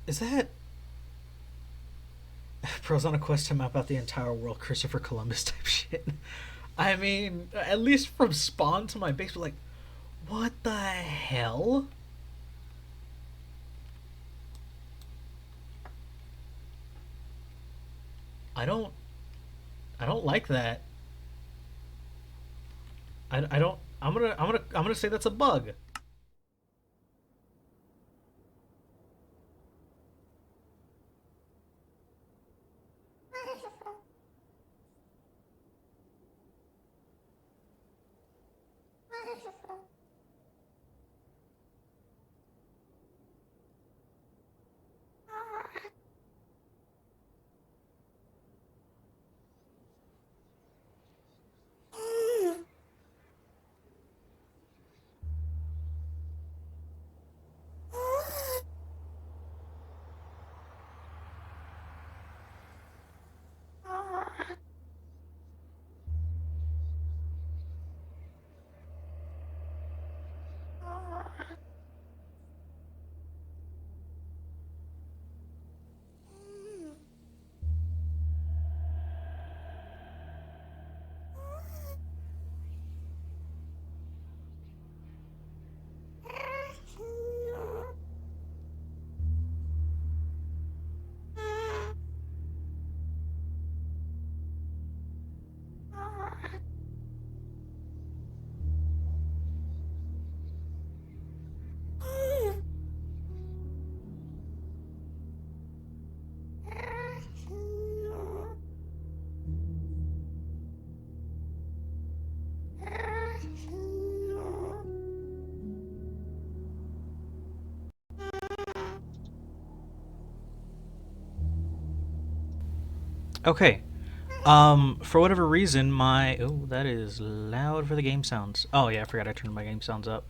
Is that Pros on a quest to map out the entire world, Christopher Columbus type shit? I mean, at least from spawn to my base, but like, what the hell? I don't, I don't like that. I don't. I'm gonna say that's a bug. Okay. For whatever reason, my that is loud for the game sounds. Oh yeah, I forgot I turned my game sounds up.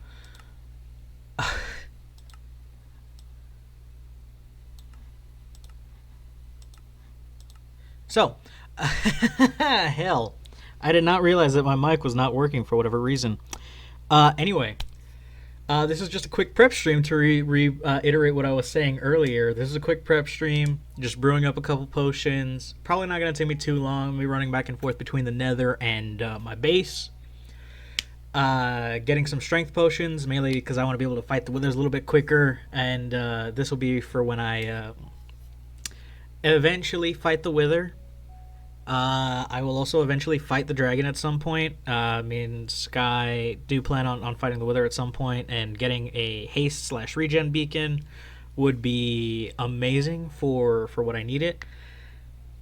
So, hell, I did not realize that my mic was not working for whatever reason. Anyway, this is just a quick prep stream to reiterate what I was saying earlier. This is a quick prep stream, just brewing up a couple potions. Probably not going to take me too long. Me running back and forth between the nether and my base. Getting some strength potions, mainly because I want to be able to fight the withers a little bit quicker. And this will be for when I eventually fight the wither. I will also eventually fight the dragon at some point. Me and Sky do plan on fighting the wither at some point, and getting a haste slash regen beacon would be amazing for what I need it.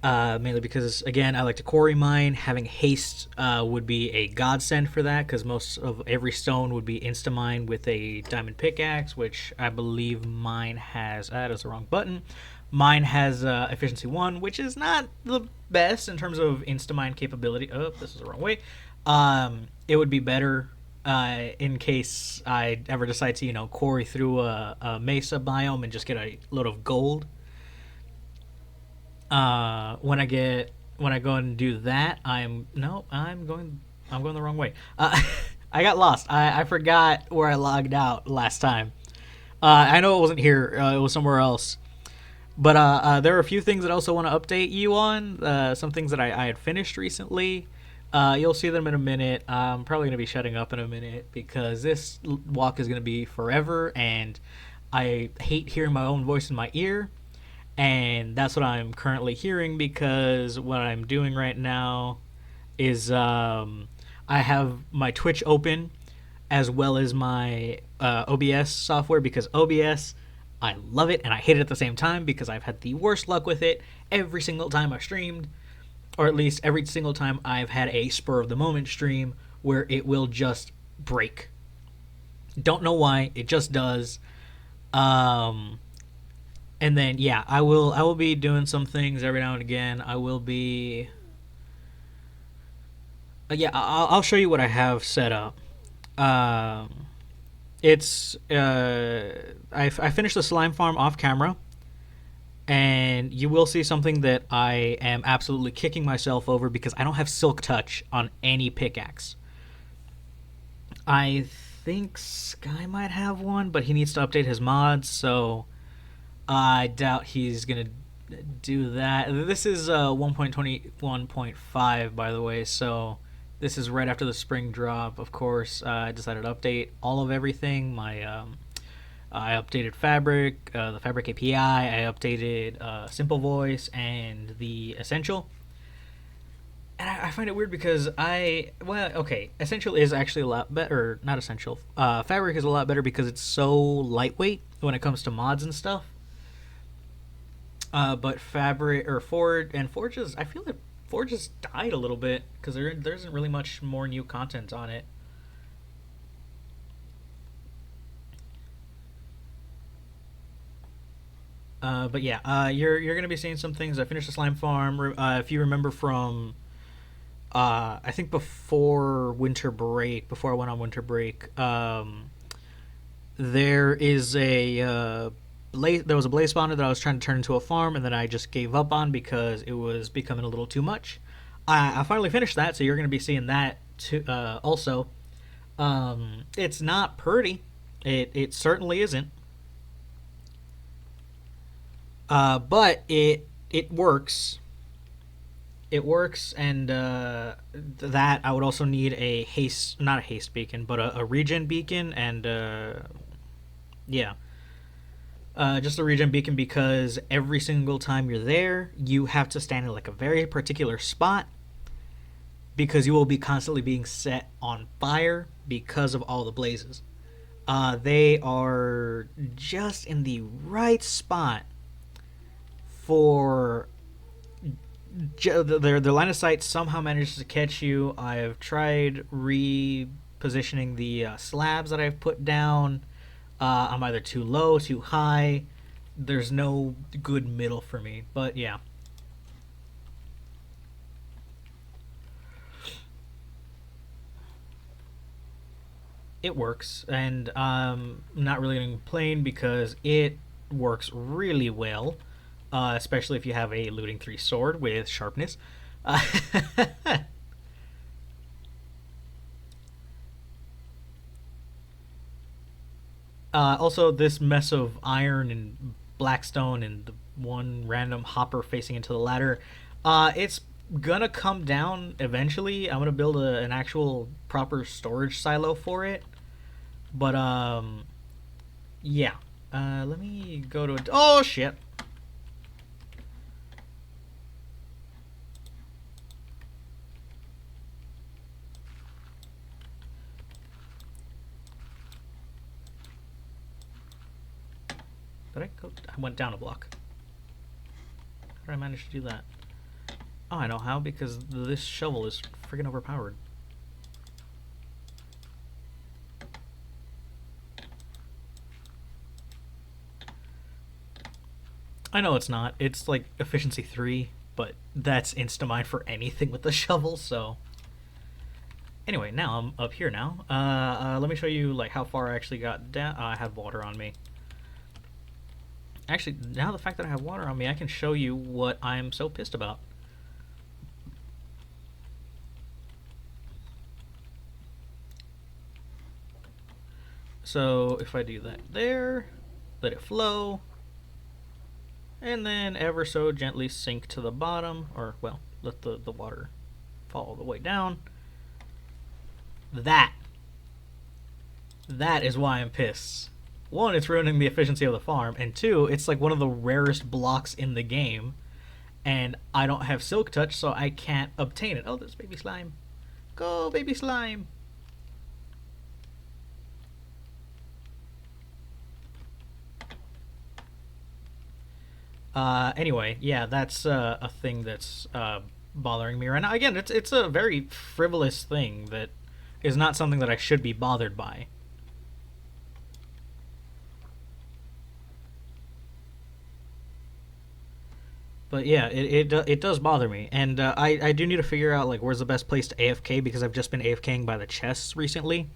Mainly because, again, I like to quarry mine. Having haste would be a godsend for that, because most of every stone would be insta-mine with a diamond pickaxe, which I believe mine has. That is the wrong button. Mine has efficiency 1, which is not the best in terms of insta-mine capability. Oh, this is the wrong way. It would be better in case I ever decide to, quarry through a mesa biome and just get a load of gold. When I go and do that, I'm going the wrong way. I got lost. I forgot where I logged out last time. I know it wasn't here. It was somewhere else. But there are a few things that I also want to update you on. Some things that I had finished recently. You'll see them in a minute. I'm probably going to be shutting up in a minute because this walk is going to be forever, and I hate hearing my own voice in my ear. And that's what I'm currently hearing, because what I'm doing right now is I have my Twitch open as well as my OBS software, because OBS, I love it and I hate it at the same time, because I've had the worst luck with it every single time I've streamed, or at least every single time I've had a spur of the moment stream where it will just break. Don't know why, it just does. And then yeah, I will be doing some things every now and again. I will be yeah, I'll show you what I have set up. Um, it's I finished the slime farm off camera, and you will see something that I am absolutely kicking myself over, because I don't have silk touch on any pickaxe. I think Sky might have one, but he needs to update his mods, so I doubt he's gonna do that. This is 1.21.5, by the way, so this is right after the spring drop. Of course, I decided to update all of everything. I updated Fabric, the Fabric API. I updated Simple Voice and the Essential. And I find it weird because Essential is actually a lot better. Not Essential. Fabric is a lot better because it's so lightweight when it comes to mods and stuff. But Fabric or Forge is, I feel like Forge has died a little bit because there isn't really much more new content on it. But yeah, you're gonna be seeing some things. I finished the slime farm. If you remember from, I think before winter break, before I went on winter break, there is a there was a blaze spawner that I was trying to turn into a farm, and then I just gave up on because it was becoming a little too much. I finally finished that, so you're going to be seeing that too. Also, it's not pretty. It certainly isn't. But it works. It works, and that I would also need a haste, not a haste beacon, but a regen beacon, and yeah, just a regen beacon because every single time you're there, you have to stand in like a very particular spot because you will be constantly being set on fire because of all the blazes. They are just in the right spot for their line of sight somehow manages to catch you. I've tried repositioning the slabs that I've put down. I'm either too low, too high. There's no good middle for me, but yeah. It works, and I'm not really going to complain because it works really well, especially if you have a looting 3 sword with sharpness. Also, this mess of iron and blackstone and the one random hopper facing into the ladder, it's gonna come down eventually. I'm gonna build an actual proper storage silo for it. But yeah. Let me go to oh shit. Did I go? I went down a block. How did I manage to do that? Oh, I know how, because this shovel is freaking overpowered. I know it's not. It's like efficiency 3, but that's insta-mine for anything with the shovel, so... Anyway, now I'm up here now. Let me show you like how far I actually got down. I had water on me. Actually, now the fact that I have water on me, I can show you what I'm so pissed about. So if I do that there, let it flow, and then ever so gently sink to the bottom, or well, let the water fall all the way down. That is why I'm pissed. One, it's ruining the efficiency of the farm, and two, it's like one of the rarest blocks in the game, and I don't have Silk Touch, so I can't obtain it. Oh, there's baby slime. Go, baby slime. Anyway, yeah, that's a thing that's bothering me right now. Again, it's a very frivolous thing that is not something that I should be bothered by. But yeah, it does bother me, and I do need to figure out like where's the best place to AFK because I've just been AFKing by the chests recently.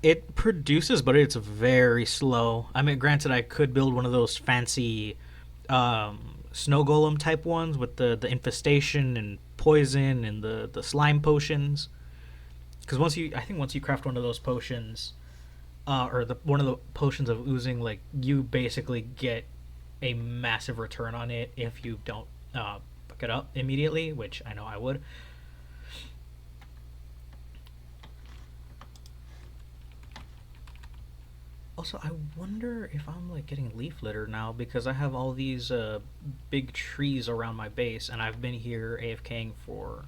It produces, but it's very slow. I mean, granted, I could build one of those fancy snow golem type ones with the infestation and poison and the slime potions. Because once you craft one of those potions, or the one of the potions of oozing, like you basically get a massive return on it if you don't pick it up immediately, which I know I would. Also, I wonder if I'm like getting leaf litter now because I have all these big trees around my base, and I've been here AFKing for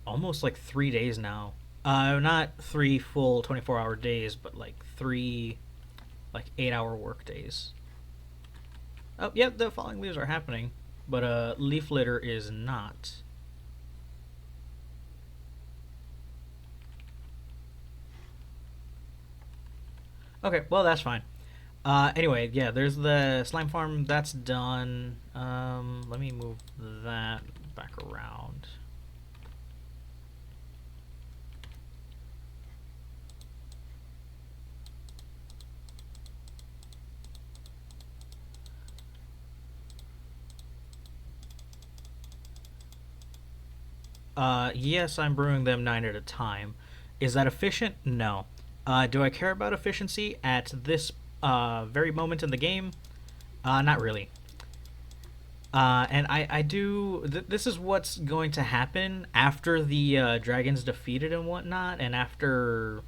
almost like 3 days now. Not three full 24-hour days, but like three like 8-hour work days. Oh, yeah, the falling leaves are happening, but leaf litter is not. Okay, well that's fine. Anyway, yeah, there's the slime farm. That's done. Let me move that back around. Yes, I'm brewing them 9 at a time. Is that efficient? No. Do I care about efficiency at this very moment in the game? Not really. And I do. This is what's going to happen after the dragons defeated and whatnot, and after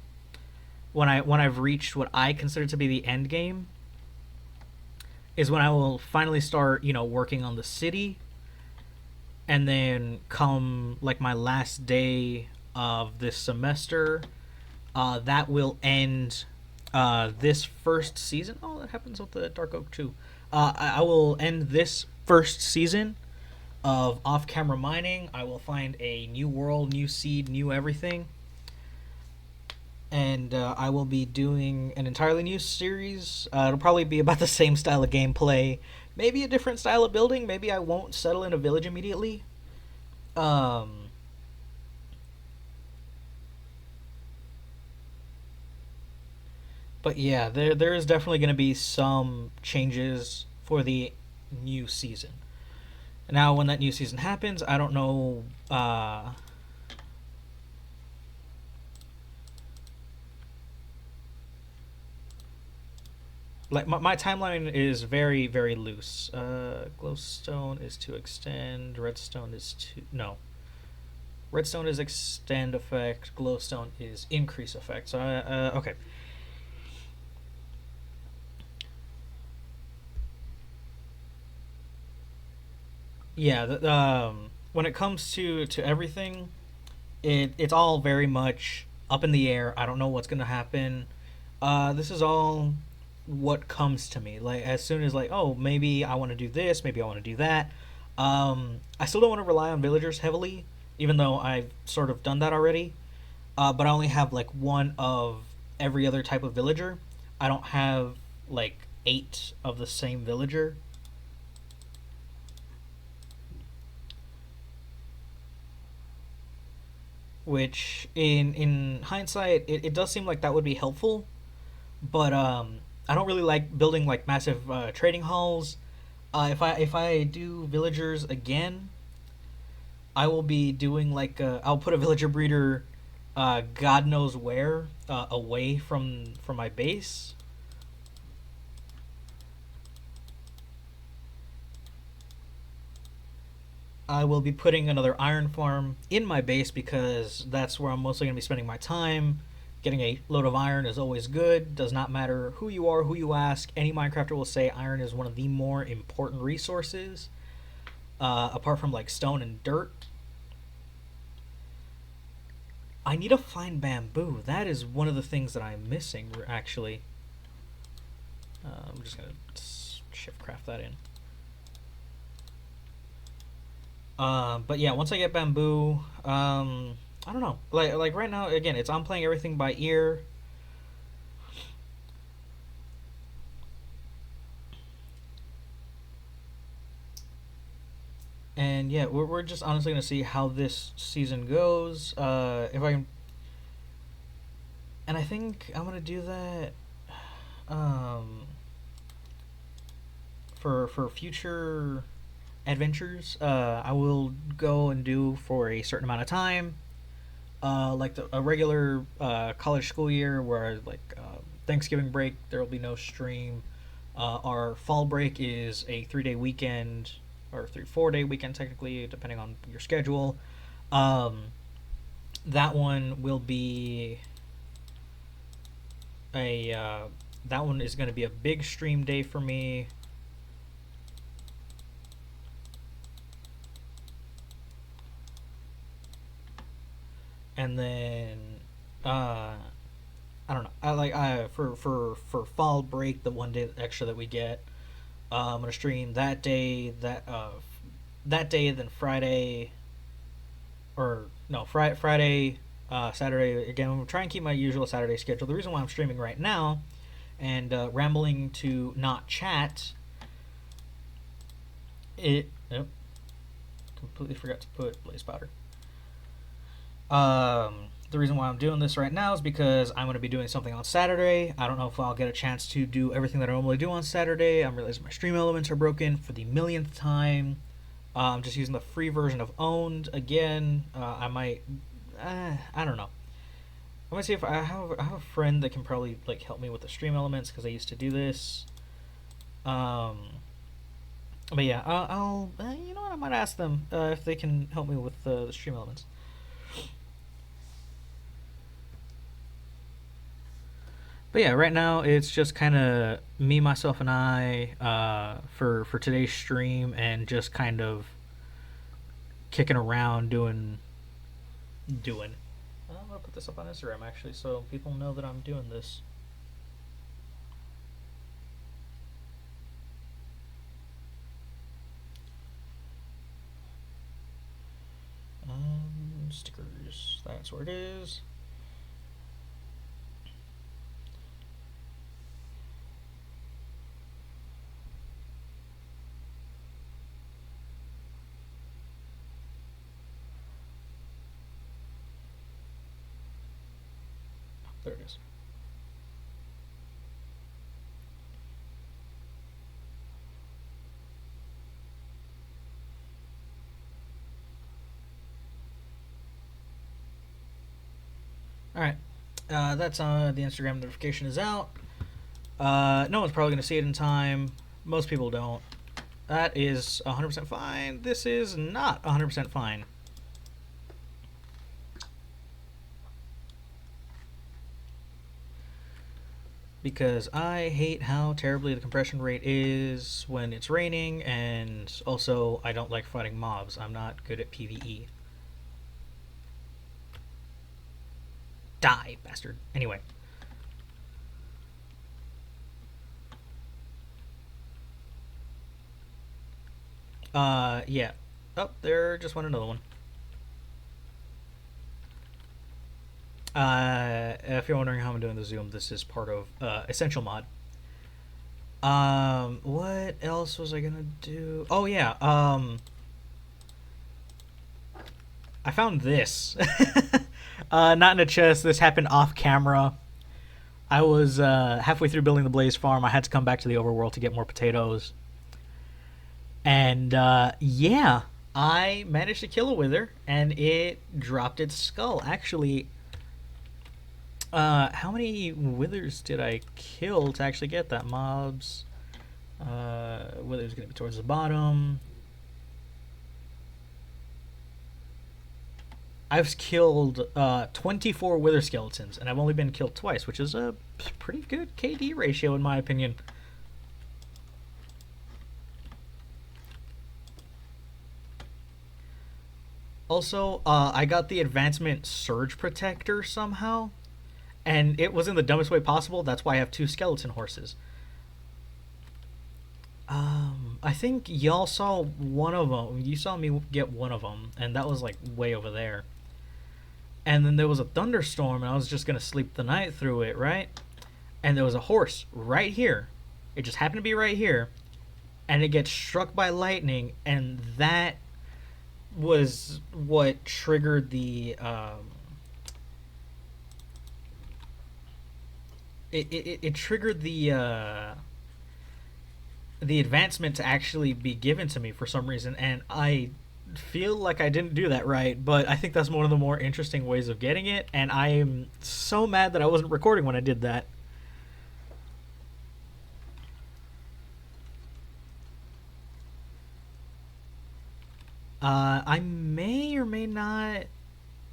when I've reached what I consider to be the end game, is when I will finally start, working on the city, and then come like my last day of this semester, that will end this first season. Oh, that happens with the Dark Oak too. I will end this first season of off-camera mining. I will find a new world, new seed, new everything, and I will be doing an entirely new series. It'll probably be about the same style of gameplay, maybe a different style of building. Maybe I won't settle in a village immediately. Um, but yeah, there is definitely going to be some changes for the new season. Now, when that new season happens, I don't know. Like my timeline is very very loose. Glowstone is to extend. Redstone is to no. Redstone is extend effect. Glowstone is increase effect. So okay. Yeah. When it comes to everything, it's all very much up in the air. I don't know what's gonna happen. This is all what comes to me. Like as soon as like, oh, maybe I want to do this, maybe I want to do that. I still don't want to rely on villagers heavily, even though I've sort of done that already. But I only have like one of every other type of villager. I don't have like 8 of the same villager. Which in hindsight, it does seem like that would be helpful, but I don't really like building like massive trading halls. If I do villagers again, I will be doing like I'll put a villager breeder, God knows where, away from my base. I will be putting another iron farm in my base because that's where I'm mostly going to be spending my time. Getting a load of iron is always good. Does not matter who you are, who you ask. Any Minecrafter will say iron is one of the more important resources, apart from like stone and dirt. I need to find bamboo. That is one of the things that I'm missing, actually. I'm just going to shift craft that in. But yeah, once I get bamboo, I don't know. Like right now, again, I'm playing everything by ear. And yeah, we're just honestly gonna see how this season goes. If I can, and I think I'm gonna do that. Um, for future adventures, I will go and do for a certain amount of time. like a regular college school year, where like Thanksgiving break there will be no stream. Our fall break is a 3 day weekend, or 4 day weekend technically, depending on your schedule. Um, that one will be a that one is going to be a big stream day for me. And then I don't know. I like for fall break, the 1 day extra that we get. I'm gonna stream that day, that day, then Friday, or no, Friday, Saturday. Again, I'm trying to keep my usual Saturday schedule. The reason why I'm streaming right now and rambling to not chat, it completely forgot to put blaze powder. The reason why I'm doing this right now is because I'm going to be doing something on Saturday. I don't know if I'll get a chance to do everything that I normally do on Saturday. I'm realizing my stream elements are broken for the millionth time. I'm just using the free version of Owned again. I might, I don't know. I'm gonna see if I have a friend that can probably like help me with the stream elements, because I used to do this. Um, but yeah, I'll you know what, I might ask them if they can help me with the stream elements. But yeah, right now it's just kind of me, myself, and I for today's stream, and just kind of kicking around doing. I'm gonna put this up on Instagram actually, so people know that I'm doing this. Stickers. That's where it is. There it is. Alright. That's the Instagram notification is out. No one's probably going to see it in time. Most people don't. That is 100% fine. This is not 100% fine. Because I hate how terribly the compression rate is when it's raining, and also I don't like fighting mobs. I'm not good at PvE. Die, bastard. Anyway. Yeah. Oh, there just went another one. If you're wondering how I'm doing the zoom, this is part of Essential Mod. What else was I gonna do? Oh yeah. I found this. Not in a chest. This happened off camera. I was halfway through building the Blaze Farm. I had to come back to the overworld to get more potatoes. And yeah, I managed to kill a wither, and it dropped its skull. Actually, how many withers did I kill to actually get that? Mobs. Wither's gonna be towards the bottom. I've killed 24 wither skeletons, and I've only been killed twice, which is a pretty good KD ratio in my opinion. Also, I got the advancement Surge Protector somehow, and it was in the dumbest way possible. That's why I have 2 skeleton horses. I think y'all saw one of them. You saw me get one of them, and that was like way over there. And then there was a thunderstorm, and I was just gonna sleep the night through it, right? And there was a horse right here. It just happened to be right here, and it gets struck by lightning, and that was what triggered the it triggered the advancement to actually be given to me for some reason, and I feel like I didn't do that right, but I think that's one of the more interesting ways of getting it, and I am so mad that I wasn't recording when I did that. I may or may not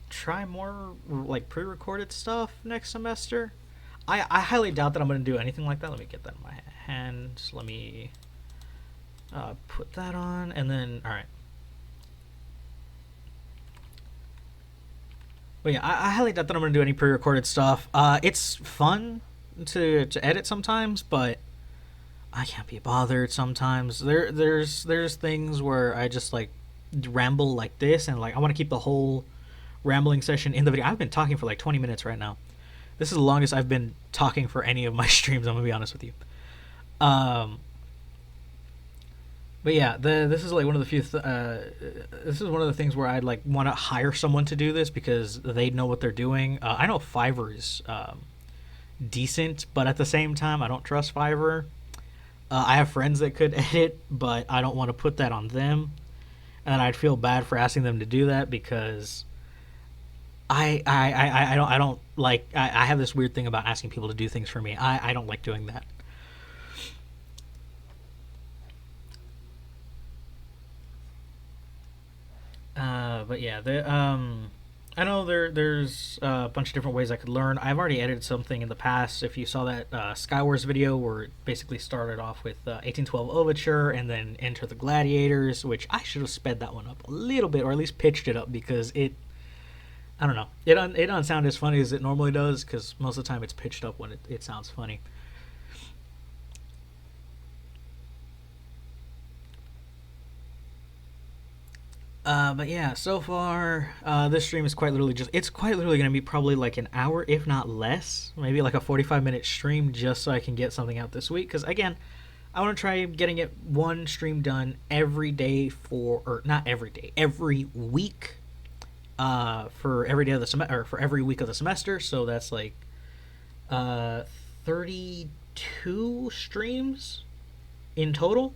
try more like pre-recorded stuff next semester. I highly doubt that I'm going to do anything like that. Let me get that in my hand. Let me put that on, and then all right. But yeah, I highly doubt that I'm going to do any pre-recorded stuff. It's fun to edit sometimes, but I can't be bothered sometimes. There's things where I just like ramble like this, and like I want to keep the whole rambling session in the video. I've been talking for like 20 minutes right now. This is the longest I've been talking for any of my streams. I'm gonna be honest with you. Um, but yeah, this is like one of the few. This is one of the things where I'd like want to hire someone to do this because they know what they're doing. I know Fiverr is decent, but at the same time, I don't trust Fiverr. I have friends that could edit, but I don't want to put that on them, and I'd feel bad for asking them to do that because I don't like I have this weird thing about asking people to do things for me. I don't like doing that. But yeah, I know there's a bunch of different ways I could learn. I've already edited something in the past. If you saw that Skywars video where it basically started off with 1812 Overture and then Enter the Gladiators, which I should have sped that one up a little bit, or at least pitched it up because I don't know, it doesn't sound as funny as it normally does because most of the time it's pitched up when it sounds funny. But yeah, so far, this stream is quite literally it's quite literally going to be probably like an hour, if not less. Maybe like a 45-minute stream just so I can get something out this week. Because again, I want to try getting it one stream done every day or not every day, every week. For every day of the semester, or for every week of the semester. So that's like, 32 streams in total.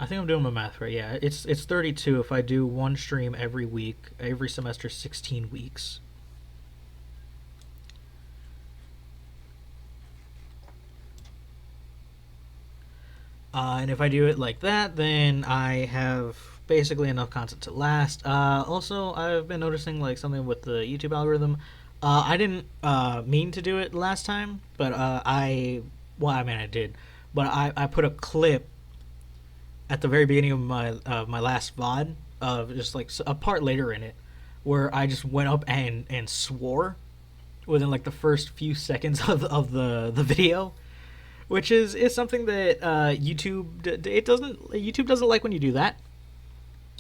I think I'm doing my math right. Yeah, it's 32 if I do one stream every week. Every semester, 16 weeks. And if I do it like that, then I have basically enough content to last. Also, I've been noticing like something with the YouTube algorithm. I didn't mean to do it last time, but I mean I did, but I put a clip at the very beginning of my last VOD of just like a part later in it where I just went up and swore within like the first few seconds of the video, which is something that YouTube doesn't like when you do that,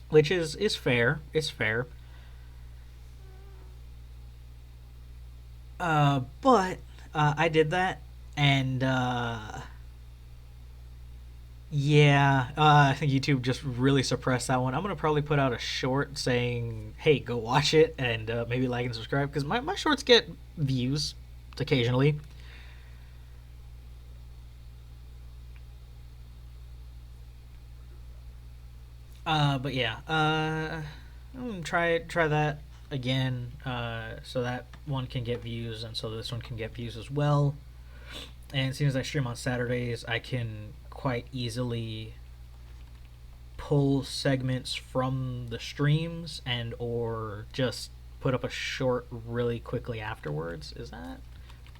which is fair. It's fair. But I did that, and yeah, I think YouTube just really suppressed that one. I'm gonna probably put out a short saying, "Hey, go watch it," and maybe like and subscribe because my shorts get views occasionally. But yeah, I'm gonna try that again, so that one can get views, and so this one can get views as well. And as soon as I stream on Saturdays, I can quite easily pull segments from the streams and or just put up a short really quickly afterwards. Is that?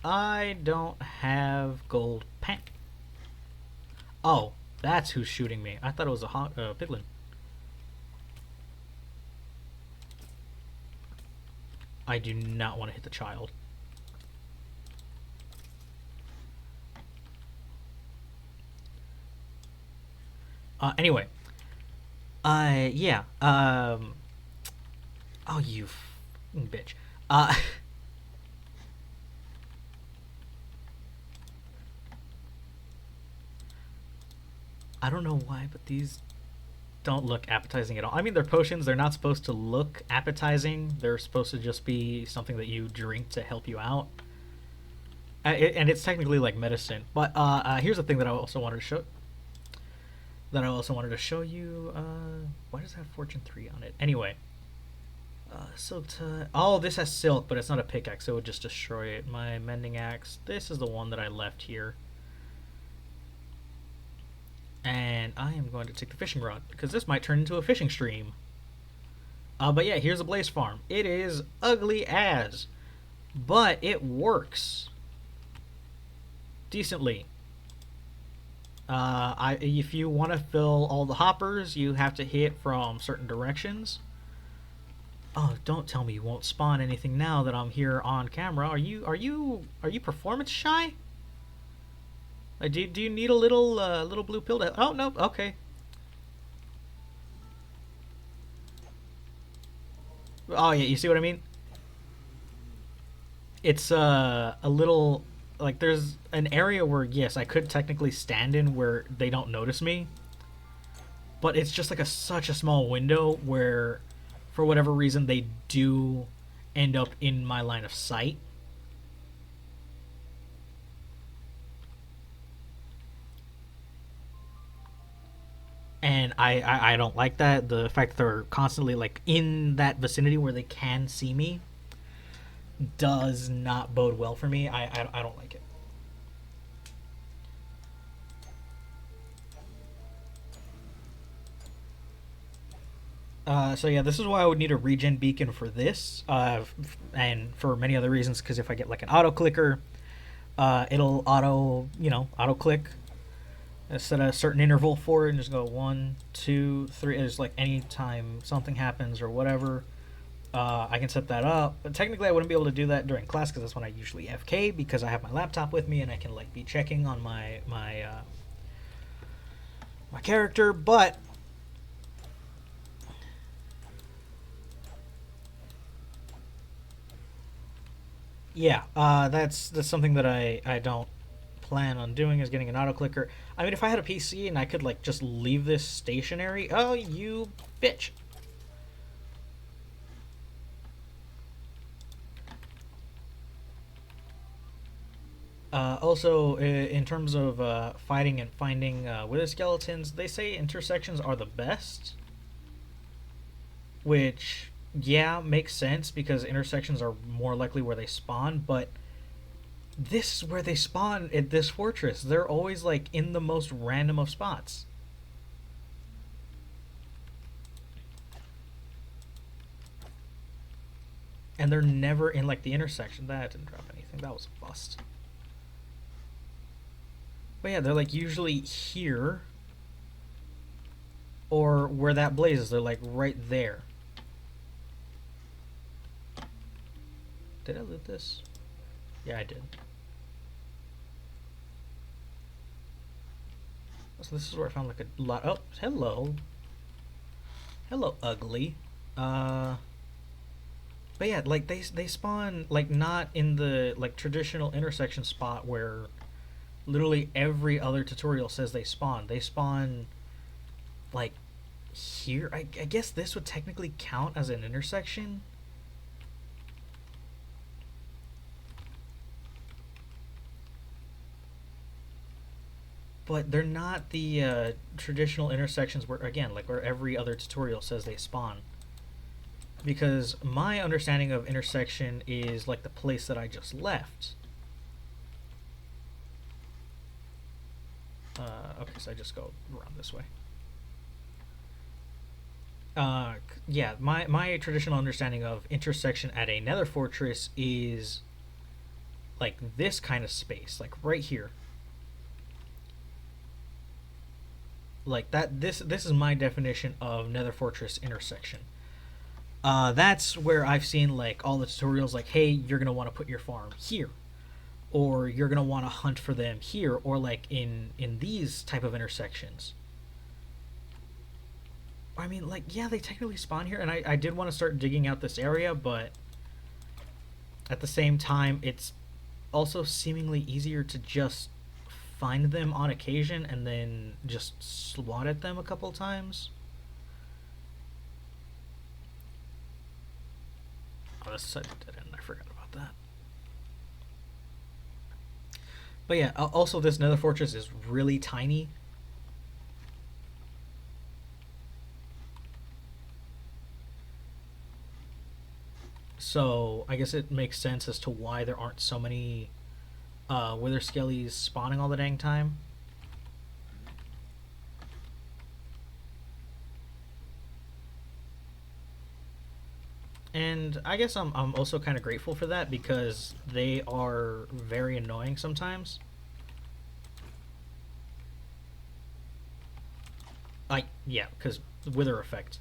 I don't have gold pant. Oh, that's who's shooting me. I thought it was a piglin. I do not want to hit the child. Anyway. Yeah. Oh, you bitch. I don't know why, but these don't look appetizing at all. I mean, they're potions. They're not supposed to look appetizing. They're supposed to just be something that you drink to help you out. And it's technically like medicine. But here's the thing that I also wanted to show. That I also wanted to show you. Why does it have Fortune 3 on it? Anyway. Silk. Oh, this has silk, but it's not a pickaxe, so it would just destroy it. My mending axe. This is the one that I left here. And I am going to take the fishing rod, because this might turn into a fishing stream. But yeah, here's a blaze farm. It is ugly as, but it works decently. If you want to fill all the hoppers, you have to hit from certain directions. Oh, don't tell me you won't spawn anything now that I'm here on camera. Are you performance shy? Do you need a little blue pill to? Oh no, okay. Oh yeah, you see what I mean? It's a little like there's an area where yes, I could technically stand in where they don't notice me, but it's just like such a small window where, for whatever reason, they do end up in my line of sight. And I don't like that. The fact that they're constantly like in that vicinity where they can see me does not bode well for me. I don't like it. So yeah, this is why I would need a regen beacon for this, and for many other reasons. Because if I get like an auto clicker, it'll auto click. Set a certain interval for it and just go 1, 2, 3. It's like any time something happens or whatever, I can set that up. But technically, I wouldn't be able to do that during class because that's when I usually FK because I have my laptop with me and I can like be checking on my character. But yeah, that's something that I don't plan on doing is getting an auto clicker. I mean, if I had a PC and I could like just leave this stationary, oh you bitch. Also, in terms of fighting and finding wither skeletons, they say intersections are the best. Which, yeah, makes sense because intersections are more likely where they spawn, but this is where they spawn at this fortress. They're always like in the most random of spots. And they're never in like the intersection. That didn't drop anything. That was a bust. But yeah, they're like usually here or where that blazes. They're like right there. Did I loot this? Yeah, I did. So this is where I found like a lot. Oh, hello. Hello, ugly. But yeah, like they spawn like not in the like traditional intersection spot where literally every other tutorial says they spawn. They spawn like here. I guess this would technically count as an intersection. But they're not the traditional intersections where, again, like where every other tutorial says they spawn. Because my understanding of intersection is like the place that I just left. Okay, so I just go around this way. Yeah, my traditional understanding of intersection at a nether fortress is like this kind of space, like right here. Like that. This is my definition of nether fortress intersection. That's where I've seen like all the tutorials like, hey, you're gonna want to put your farm here, or you're gonna want to hunt for them here, or like in these type of intersections. I mean, like, yeah, they technically spawn here, and I did want to start digging out this area, but at the same time, it's also seemingly easier to just find them on occasion and then just swat at them a couple times. Oh, this is a dead end. I forgot about that. But yeah, also this nether fortress is really tiny. So I guess it makes sense as to why there aren't so many wither skellies spawning all the dang time. And I guess I'm also kind of grateful for that because they are very annoying sometimes. Like, yeah, because wither effect.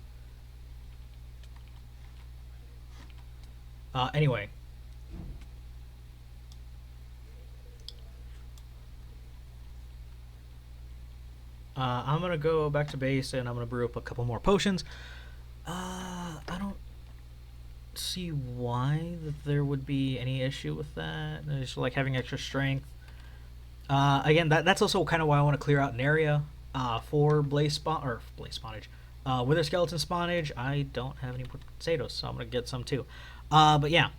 Anyway, I'm gonna go back to base and I'm gonna brew up a couple more potions. I don't see why that there would be any issue with that. Just like having extra strength. Again, that's also kind of why I want to clear out an area for blaze spawnage. Wither skeleton spawnage, I don't have any potatoes, so I'm gonna get some too. But yeah.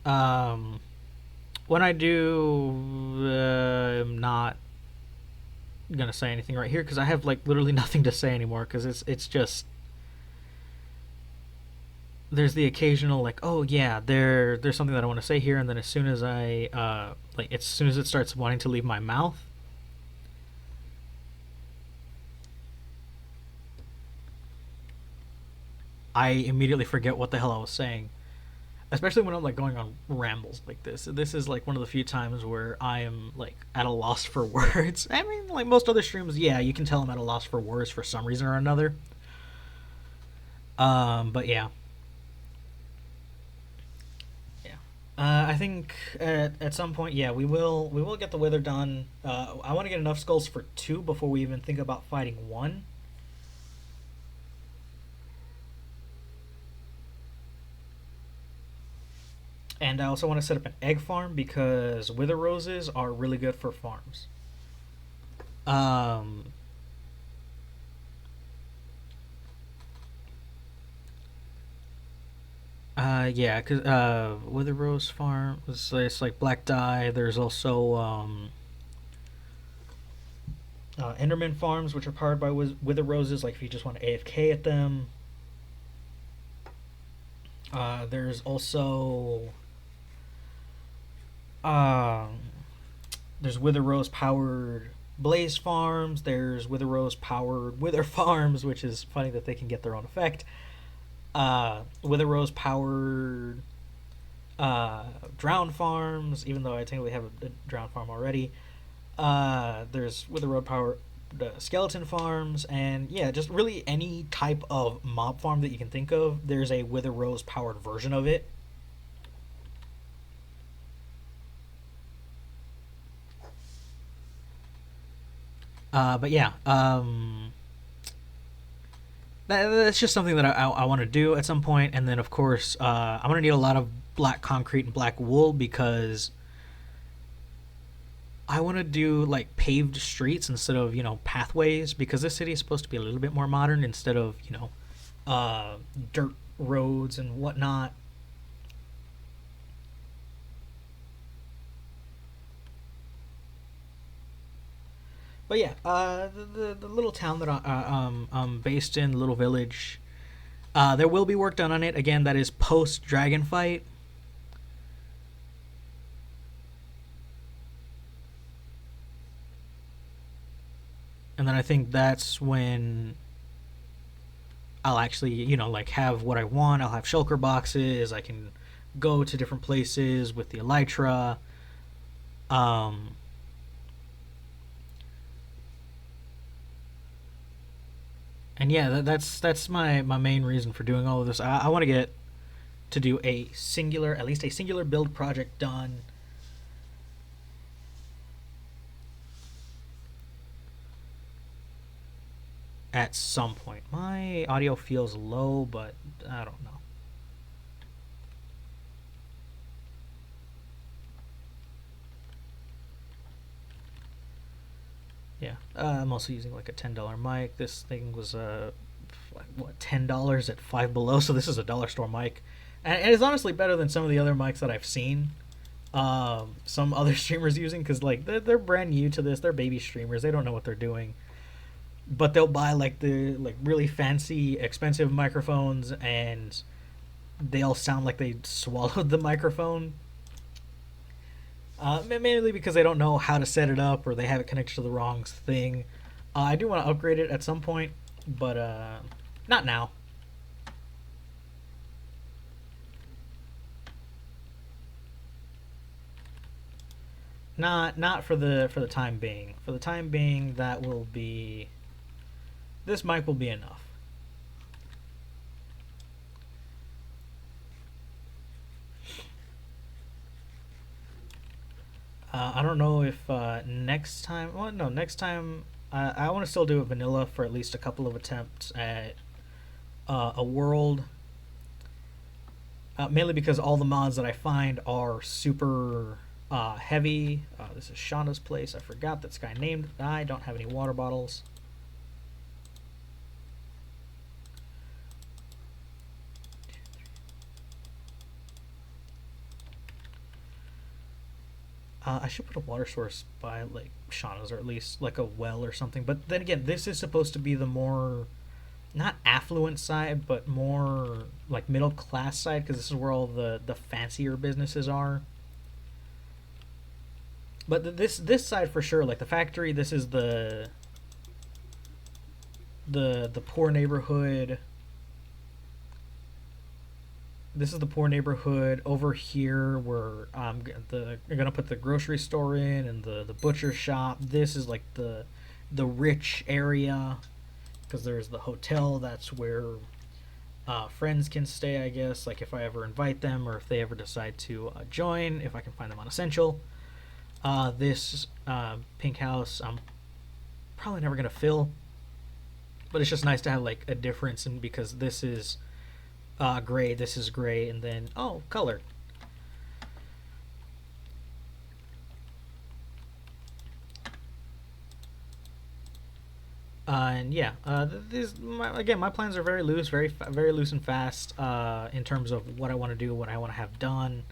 Um, when I do, I'm not gonna say anything right here because I have like literally nothing to say anymore because it's just there's the occasional like, oh yeah, there's something that I want to say here, and then as soon as I like as soon as it starts wanting to leave my mouth, I immediately forget what the hell I was saying. Especially when I'm like going on rambles like this. This is like one of the few times where I am like at a loss for words. I mean, like most other streams, yeah, you can tell I'm at a loss for words for some reason or another. But yeah, yeah. I think at some point, yeah, we will get the wither done. I want to get enough skulls for two before we even think about fighting one. And I also want to set up an egg farm because wither roses are really good for farms. Um, yeah, cause Wither Rose Farm, it's like black dye. There's also Enderman farms, which are powered by Wither Roses. Like if you just want to AFK at them. There's also um, there's Wither Rose powered Blaze farms. There's Wither Rose powered Wither farms, which is funny that they can get their own effect. Wither Rose powered Drown farms, even though I technically have a Drown farm already. There's Wither Road power skeleton farms, and yeah, just really any type of mob farm that you can think of. There's a Wither Rose powered version of it. But yeah, that's just something that I want to do at some point, and then of course I'm gonna need a lot of black concrete and black wool because I want to do like paved streets instead of pathways because this city is supposed to be a little bit more modern instead of dirt roads and whatnot. But yeah, the little town that I'm based in, the little village, there will be work done on it. Again, that is post dragon fight. And then I think that's when I'll actually, like have what I want. I'll have shulker boxes. I can go to different places with the elytra. Um, and yeah, that's my main reason for doing all of this. I want to get to do at least a singular build project done. At some point. My audio feels low, but I don't know. Yeah, I'm also using like a $10 mic. This thing was like, what, $10 at Five Below, so this is a dollar store mic, and it's honestly better than some of the other mics that I've seen. Some other streamers using, because like they're brand new to this. They're baby streamers. They don't know what they're doing, but they'll buy like the like really fancy, expensive microphones, and they all sound like they swallowed the microphone. Mainly because they don't know how to set it up, or they have it connected to the wrong thing. I do want to upgrade it at some point, but not now. Not for the time being. For the time being, that will be this mic will be enough. I don't know if next time. Well, no, next time I want to still do it vanilla for at least a couple of attempts at a world. Mainly because all the mods that I find are super heavy. This is Shauna's place. I forgot this guy named. I don't have any water bottles. I should put a water source by like Shauna's, or at least like a well or something. But then again, this is supposed to be the more not affluent side, but more like middle class side, because this is where all the fancier businesses are. But this side for sure, like the factory, this is the poor neighborhood. This is the poor neighborhood over here where you're gonna put the grocery store in, and the butcher shop. This is like the rich area, because there's the hotel. That's where friends can stay, I guess. Like if I ever invite them, or if they ever decide to join, if I can find them on Essential. This pink house, I'm probably never gonna fill, but it's just nice to have like a difference, and because this is gray, this is gray, and then oh, color. And yeah, again, my plans are very loose, very loose and fast in terms of what I want to do, what I want to have done.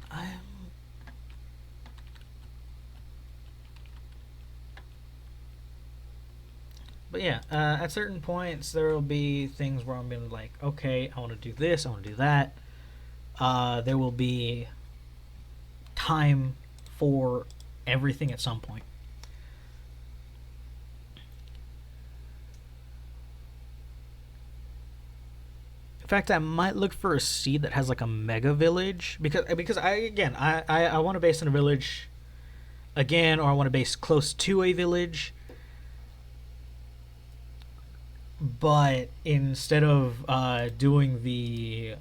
Um, but yeah, at certain points there will be things where I'm gonna like, okay, I want to do this, I want to do that. There will be time for everything at some point. In fact, I might look for a seed that has like a mega village, because I want to base in a village again, or I want to base close to a village. But instead of doing the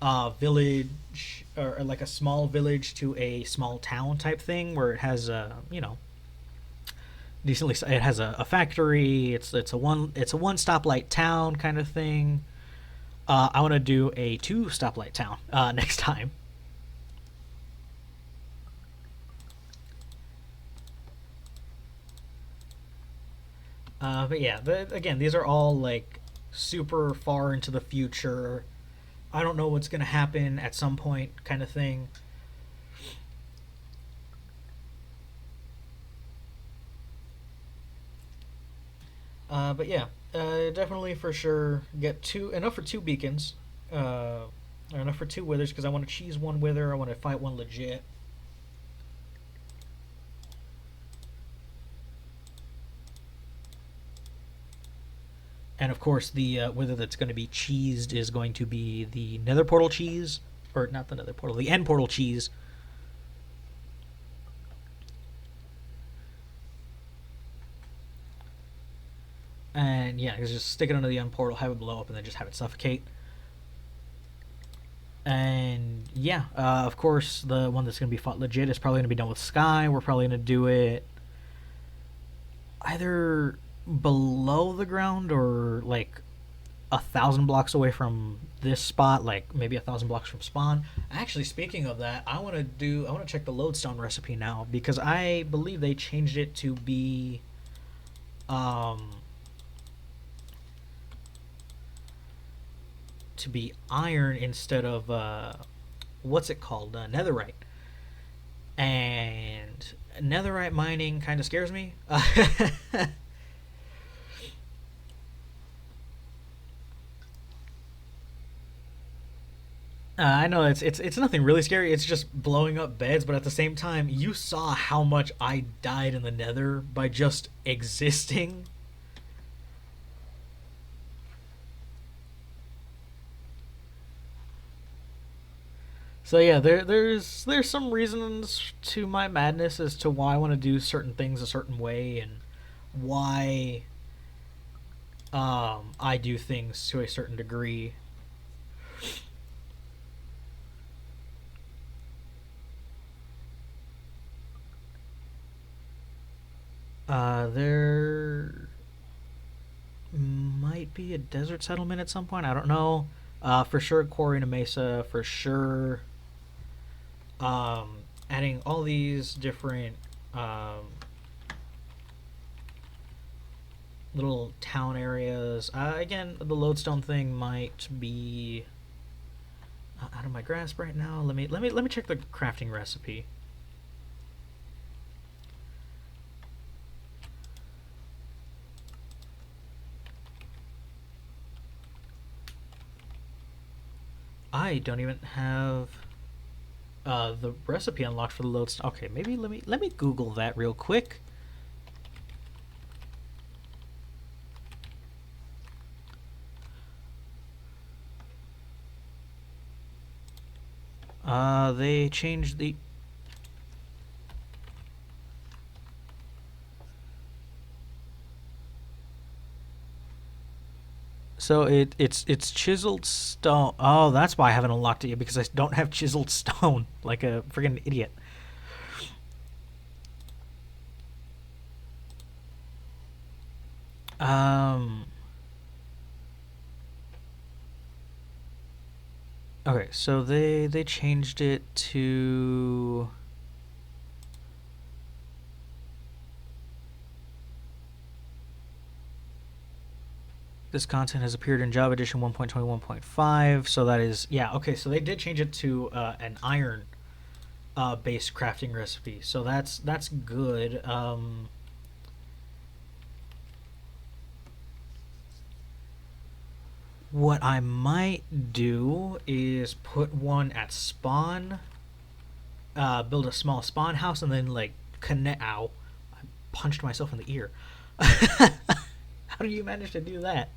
village, or like a small village to a small town type thing, where it has decently, it has a factory. It's a one stoplight town kind of thing. I want to do a two stoplight town next time. But yeah, again, these are all like super far into the future. I don't know what's gonna happen at some point, kind of thing. But yeah, definitely for sure get two enough for two beacons, or enough for two withers, because I want to cheese one wither. I want to fight one legit. And of course, the wither that's going to be cheesed is going to be the Nether Portal cheese, or not the Nether Portal, the End Portal cheese. And yeah, just stick it under the End Portal, have it blow up, and then just have it suffocate. And yeah, of course, the one that's going to be fought legit is probably going to be done with Sky. We're probably going to do it either below the ground, or like 1,000 blocks away from this spot, like maybe 1,000 blocks from spawn. Actually, speaking of that, I want to check the lodestone recipe now because I believe they changed it um, to be iron instead of what's it called, netherite. And netherite mining kind of scares me. I know it's nothing really scary. It's just blowing up beds, but at the same time, you saw how much I died in the Nether by just existing. So yeah, there's some reasons to my madness as to why I want to do certain things a certain way and why I do things to a certain degree. There might be a desert settlement at some point. I don't know. For sure, quarry in a mesa. For sure, adding all these different um, little town areas. Again, the lodestone thing might be out of my grasp right now. Let me check the crafting recipe. I don't even have the recipe unlocked for the lodestone. Okay, maybe let me Google that real quick. They changed the. So it's chiseled stone. Oh, that's why I haven't unlocked it yet because I don't have chiseled stone like a friggin' idiot. Um. Okay, so they changed it to. This content has appeared in Java Edition 1.21.5, so that is yeah. Okay, so they did change it to an iron based crafting recipe, so that's good. What I might do is put one at spawn, build a small spawn house, and then like connect. Ow! I punched myself in the ear. How do you manage to do that?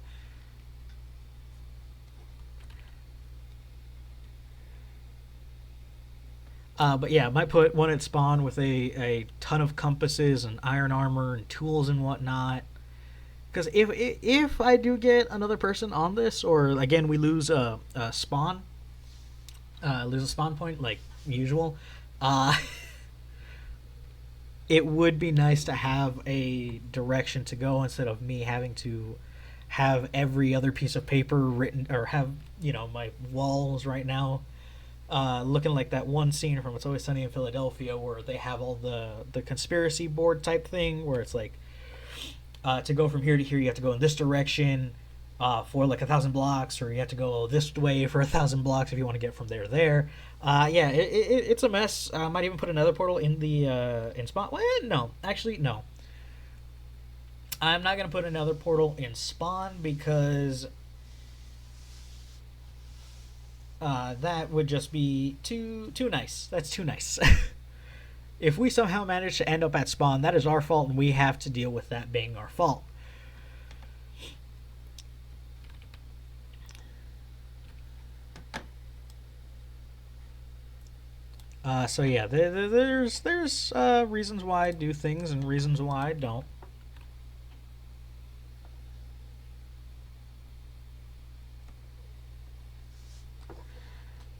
But yeah, I might put one at spawn with a ton of compasses and iron armor and tools and whatnot. Because if I do get another person on this, or again we lose a spawn, lose a spawn point like usual, uh, it would be nice to have a direction to go instead of me having to have every other piece of paper written or have my walls right now looking like that one scene from It's Always Sunny in Philadelphia where they have all the conspiracy board type thing where it's like to go from here to here you have to go in this direction for like 1,000 blocks, or you have to go this way for 1,000 blocks if you want to get from there to there. Yeah, it's a mess. I might even put another portal in the in spot. Well, no, actually no. I'm not gonna put another portal in spawn because that would just be too nice. That's too nice. If we somehow manage to end up at spawn, that is our fault, and we have to deal with that being our fault. So yeah, there's reasons why I do things and reasons why I don't.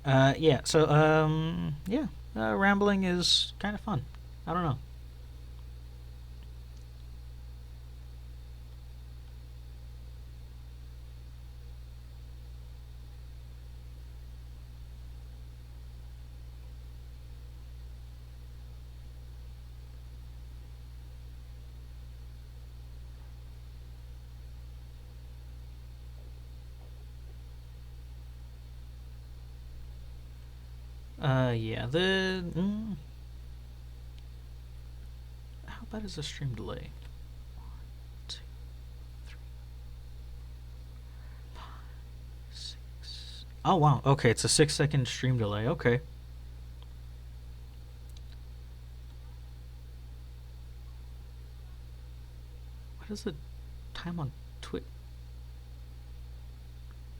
Yeah. So yeah, rambling is kind of fun. I don't know. Yeah, how bad is the stream delay? 2, 3, 6. Oh, wow. Okay, it's a 6-second stream delay. Okay. What is the time on Twitch?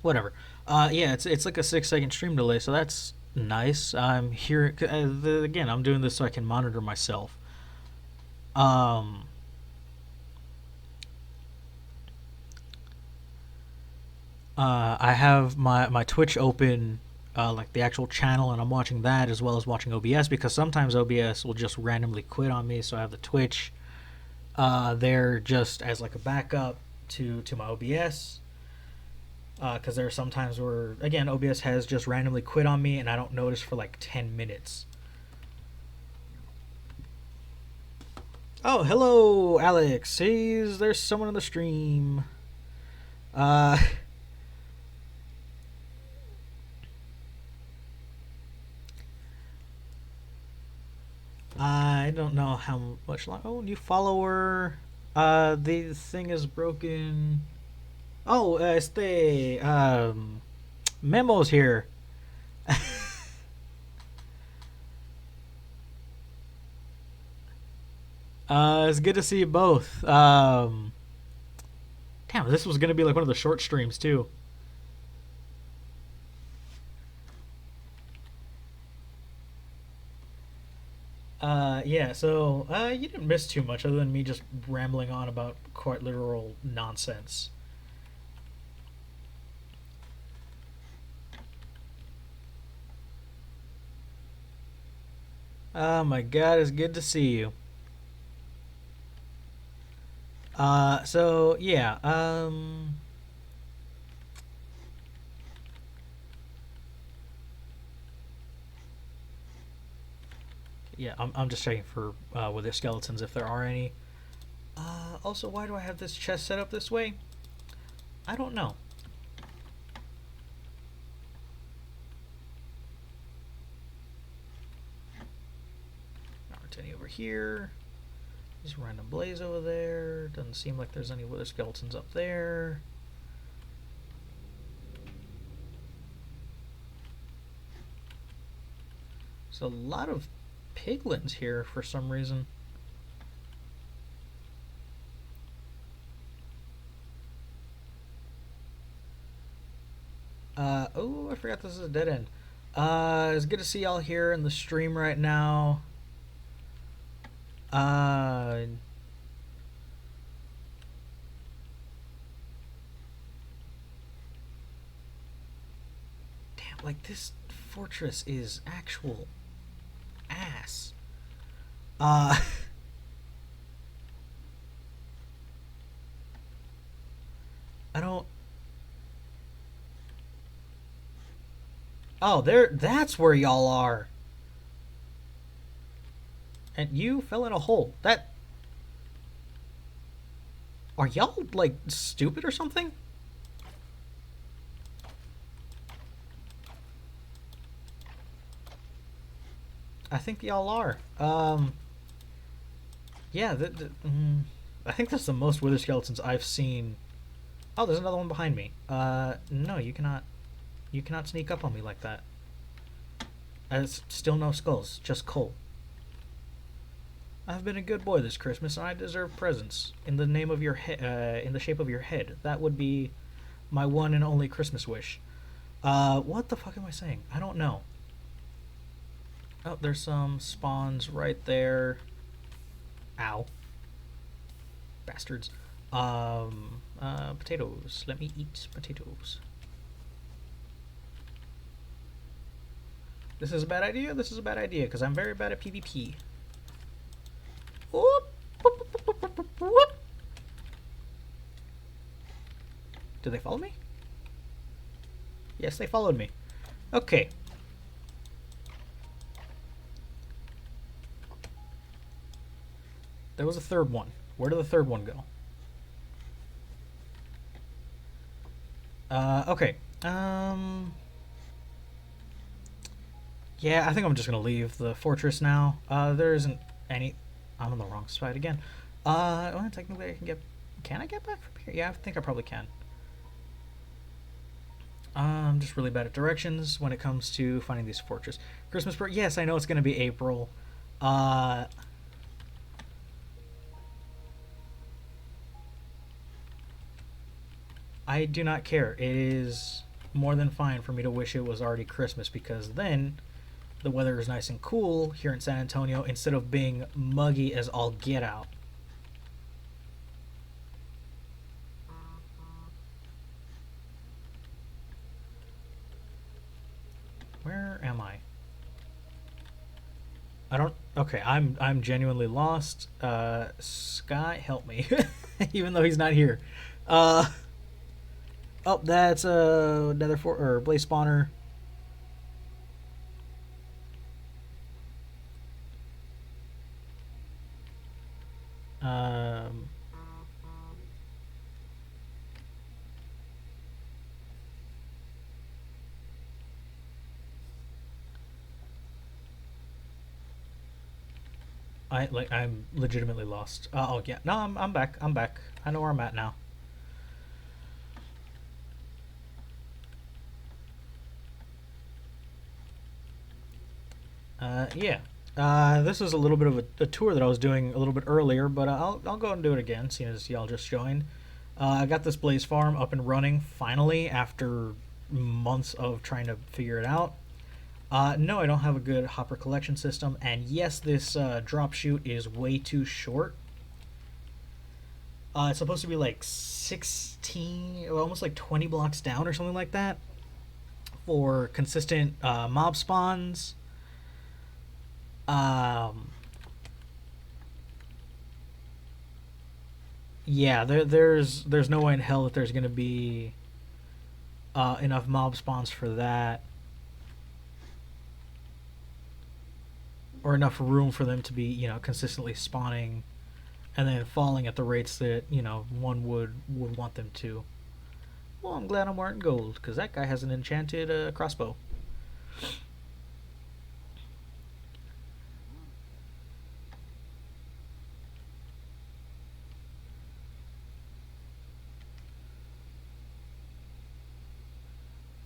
Whatever. Yeah, it's like a 6-second stream delay, so that's nice. I'm here again. I'm doing this so I can monitor myself. Um, I have my Twitch open, like the actual channel, and I'm watching that as well as watching OBS because sometimes OBS will just randomly quit on me. So I have the Twitch there just as like a backup to my OBS. Because there are some times where, again, OBS has just randomly quit on me and I don't notice for like 10 minutes. Oh, hello, Alex. Hey, there's someone on the stream. I don't know how much long. Oh, new follower. The thing is broken. Oh, Memo's here. It's good to see you both. Damn, this was gonna be like one of the short streams too. Yeah, so you didn't miss too much other than me just rambling on about quite literal nonsense. Oh my god, it's good to see you. So yeah, yeah, I'm just checking for with the skeletons if there are any. Also, why do I have this chest set up this way? I don't know. Any over here. There's a random blaze over there. Doesn't seem like there's any wither skeletons up there. There's a lot of piglins here for some reason. Oh, I forgot this is a dead end. It's good to see y'all here in the stream right now. Damn, like this fortress is actual ass. I don't. Oh, that's where y'all are. And you fell in a hole. That. Are y'all, like, stupid or something? I think y'all are. Yeah, I think that's the most wither skeletons I've seen. Oh, there's another one behind me. No, you cannot. You cannot sneak up on me like that. It's still no skulls, just coal. I've been a good boy this Christmas, and I deserve presents in the name of your in the shape of your head. That would be my one and only Christmas wish. What the fuck am I saying? I don't know. Oh, there's some spawns right there. Ow. Bastards. Potatoes. Let me eat potatoes. This is a bad idea. This is a bad idea because I'm very bad at PvP. Whoop, whoop, whoop, whoop, whoop, whoop. Did they follow me? Yes, they followed me. Okay. There was a third one. Where did the third one go? Okay. Yeah, I think I'm just gonna leave the fortress now. There isn't any. I'm on the wrong side again. Well, technically I can get. Can I get back from here? Yeah, I think I probably can. I'm just really bad at directions when it comes to finding these fortresses. Christmas break. Yes, I know it's gonna be April. Uh, I do not care. It is more than fine for me to wish it was already Christmas because then the weather is nice and cool here in San Antonio instead of being muggy as all get out. Where am I? I don't. Okay, I'm genuinely lost. Sky, help me, even though he's not here. Uh, oh, that's another or blaze spawner. Um, I'm legitimately lost. Oh yeah, no, I'm back. I'm back. I know where I'm at now. Yeah. This is a little bit of a tour that I was doing a little bit earlier, but I'll go and do it again, seeing as y'all just joined. I got this Blaze Farm up and running finally after months of trying to figure it out. No, I don't have a good hopper collection system, and yes, this drop chute is way too short. It's supposed to be like 16, almost like 20 blocks down or something like that for consistent mob spawns. Um, yeah, there's no way in hell that there's gonna be enough mob spawns for that, or enough room for them to be consistently spawning and then falling at the rates that one would want them to. Well, I'm glad I'm wearing gold because that guy has an enchanted crossbow.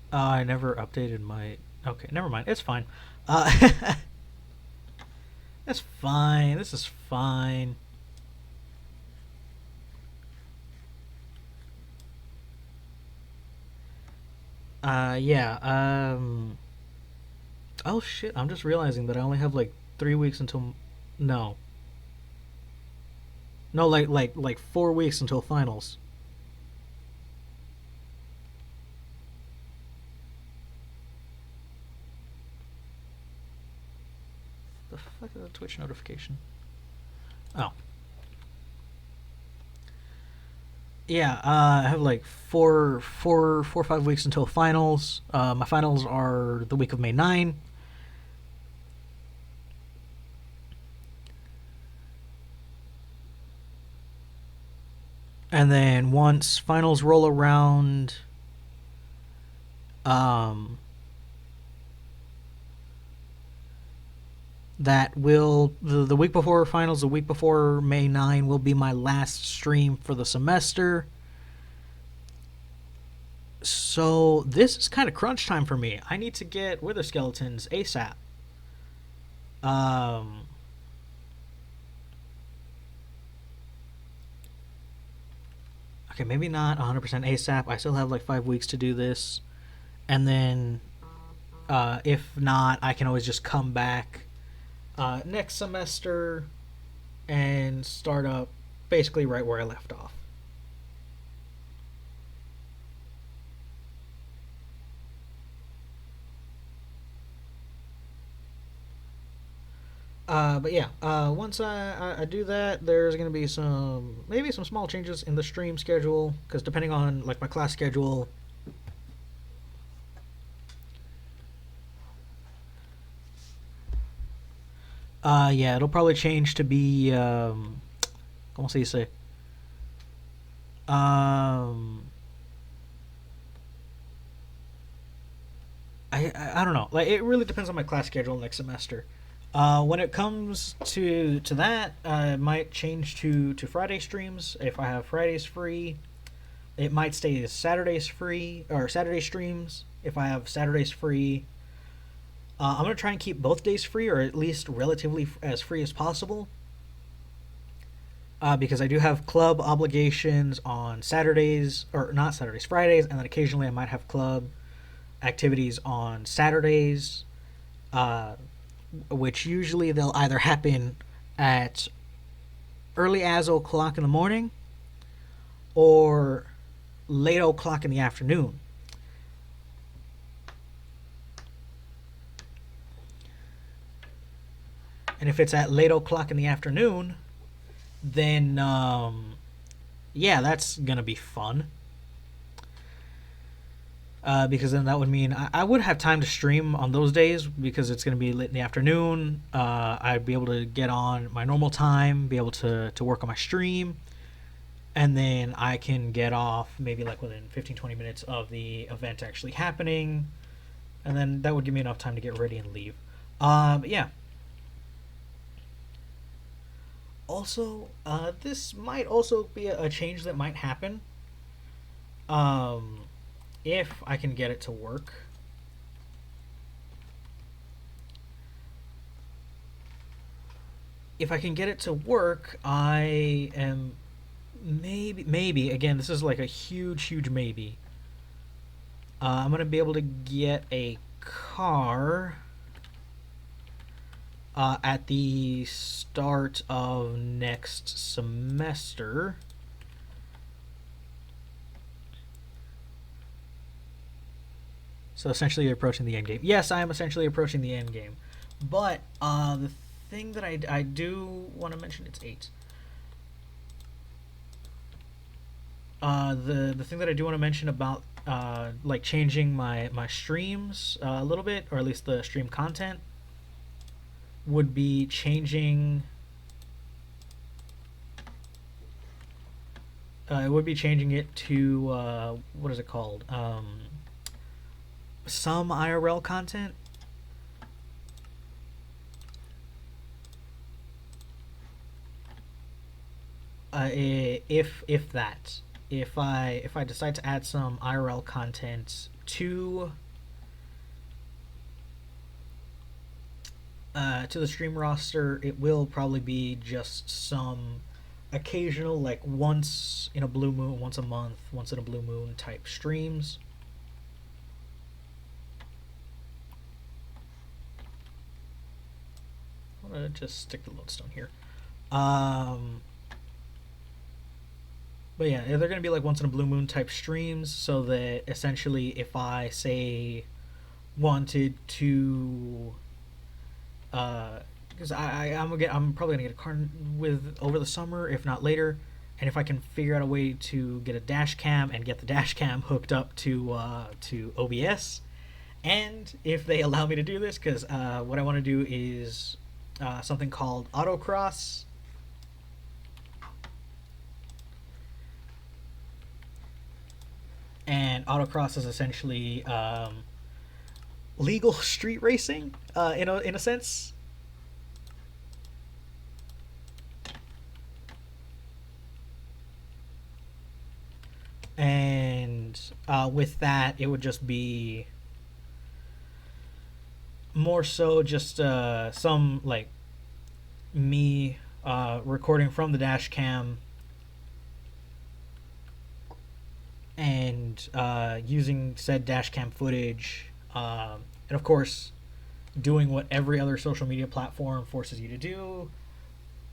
I never updated my. Okay, never mind. It's fine. Uh, That's fine. This is fine. Yeah. Oh shit! I'm just realizing that I only have like 3 weeks until. No. No, like 4 weeks until finals. The fuck is a Twitch notification? Oh. Yeah, I have like 5 weeks until finals. My finals are the week of May 9. And then once finals roll around, um, that will the week before finals, the week before May 9 will be my last stream for the semester. So this is kind of crunch time for me. I need to get Wither Skeletons ASAP. Um, okay, maybe not 100% ASAP. I still have like 5 weeks to do this, and then if not, I can always just come back next semester and start up basically right where I left off. But yeah, once I do that, there's gonna be maybe some small changes in the stream schedule because depending on like my class schedule. Yeah, it'll probably change to be ¿cómo se dice? Um, I don't know. Like, it really depends on my class schedule next semester. When it comes to that, I might change to Friday streams if I have Fridays free. It might stay as Saturdays free or Saturday streams if I have Saturdays free. I'm gonna try and keep both days free, or at least relatively as free as possible, because I do have club obligations on Saturdays, or not Saturdays, Fridays, and then occasionally I might have club activities on Saturdays, uh, which usually they'll either happen at early as o'clock in the morning or late o'clock in the afternoon. And if it's at late o'clock in the afternoon, then yeah, that's gonna be fun. Because then that would mean I would have time to stream on those days because it's going to be late in the afternoon. I'd be able to get on my normal time, be able to work on my stream, and then I can get off maybe like within 15-20 minutes of the event actually happening, and then that would give me enough time to get ready and leave. But yeah. Also, this might also be a change that might happen. Um, if I can get it to work. If I can get it to work, I am maybe again. This is like a huge maybe. I'm gonna be able to get a car at the start of next semester. So essentially, you're approaching the end game. Yes, I am essentially approaching the end game. But the thing that I do want to mention, it's 8. The thing that I do want to mention about like changing my streams a little bit, or at least the stream content, would be changing. It would be changing it to what is it called? Some IRL content. If that, if I decide to add some IRL content to the stream roster, it will probably be just some occasional, like once in a blue moon, once a month, once in a blue moon type streams. I'm gonna just stick the lodestone here. But yeah, they're gonna be like once in a blue moon type streams, so that essentially, if I say wanted to, because I'm probably gonna get a car with over the summer, if not later, and if I can figure out a way to get a dash cam and get the dash cam hooked up to OBS, and if they allow me to do this, because what I want to do is something called autocross. And autocross is essentially legal street racing, in a sense. And with that, it would just be more so just some like me recording from the dash cam and using said dash cam footage, and of course doing what every other social media platform forces you to do.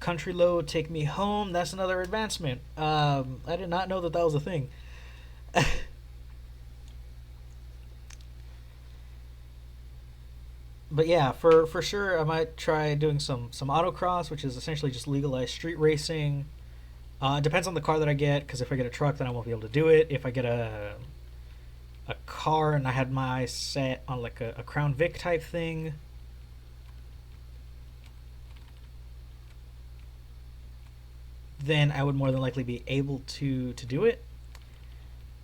Country load, take me home. That's another advancement. I did not know that was a thing. But yeah, for sure, I might try doing some autocross, which is essentially just legalized street racing. It depends on the car that I get, because if I get a truck, then I won't be able to do it. If I get a car and I had my eyes set on like a Crown Vic type thing, then I would more than likely be able to do it.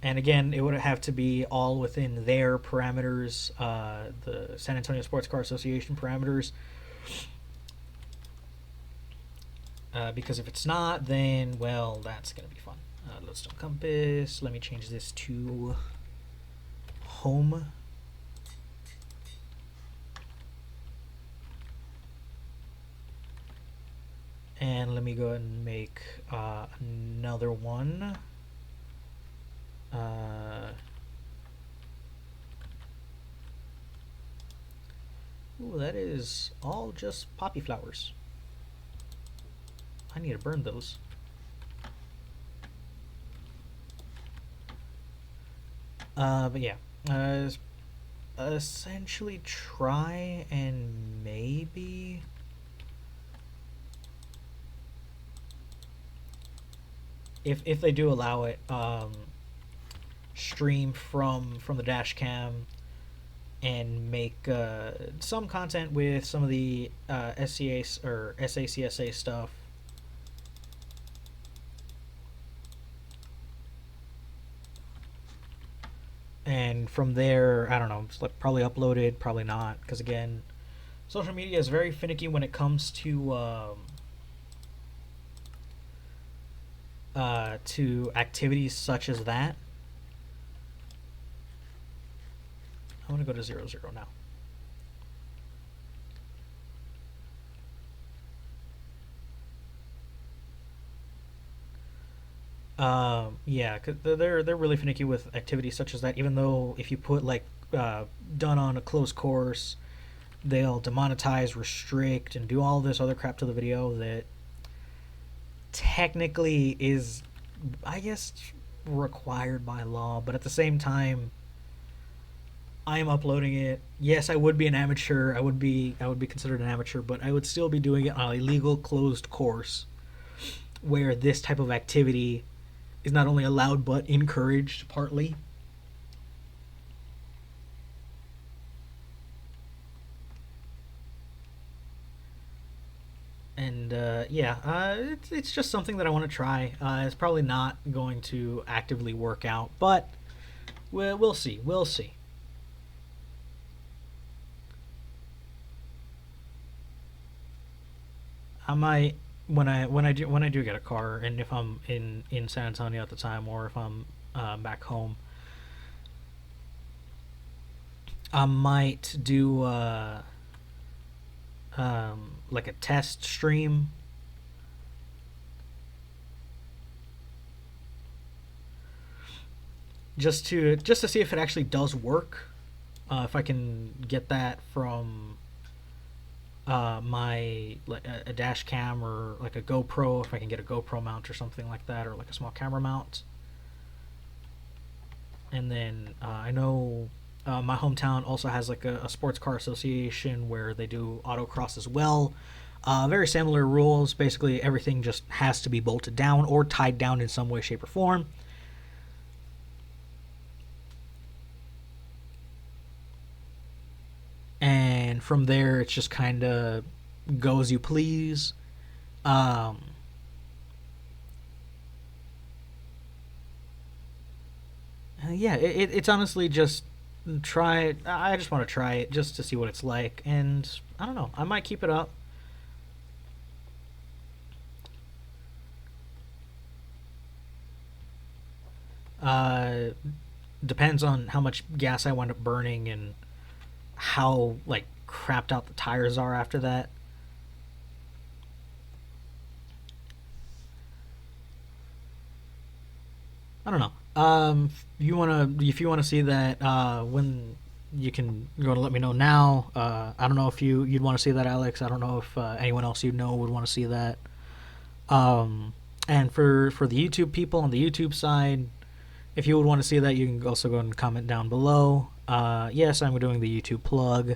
And again, it would have to be all within their parameters, the San Antonio Sports Car Association parameters. Because if it's not, then, well, that's going to be fun. Lodestone compass. Let me change this to home. And let me go ahead and make another one. Ooh, that is all just poppy flowers. I need to burn those. But yeah, essentially try and maybe if they do allow it, stream from the dash cam and make some content with some of the SCA or SACSA stuff. And from there, I don't know, it's like probably uploaded, probably not, because again, social media is very finicky when it comes to activities such as that. I want to go to 0, 0 now. Yeah, cause they're really finicky with activities such as that. Even though if you put like done on a closed course, they'll demonetize, restrict, and do all this other crap to the video that technically is, I guess, required by law. But at the same time, I am uploading it. Yes, I would be an amateur. I would be considered an amateur, but I would still be doing it on a legal closed course where this type of activity is not only allowed but encouraged partly. And yeah, it's just something that I want to try. It's probably not going to actively work out, but we'll see. We'll see. I might when I do get a car, and if I'm in San Antonio at the time, or if I'm back home, I might do like a test stream, just to see if it actually does work. If I can get that from my like a dash cam or like a GoPro, if I can get a GoPro mount or something like that, or like a small camera mount. And then I know my hometown also has like a sports car association where they do autocross as well. Very similar rules. Basically, everything just has to be bolted down or tied down in some way, shape, or form. And from there, it's just kind of go as you please. Um, yeah, it's honestly just try it. I just want to try it just to see what it's like, and I don't know. I might keep it up. Uh, Depends on how much gas I wind up burning and how like crapped out the tires are after that. I don't know. If you wanna see that when you can go to let me know now. I don't know if you'd want to see that, Alex. I don't know if anyone else you know would want to see that. Um, and for the YouTube people on the YouTube side, if you would want to see that, you can also go and comment down below. Yes, I'm doing the YouTube plug.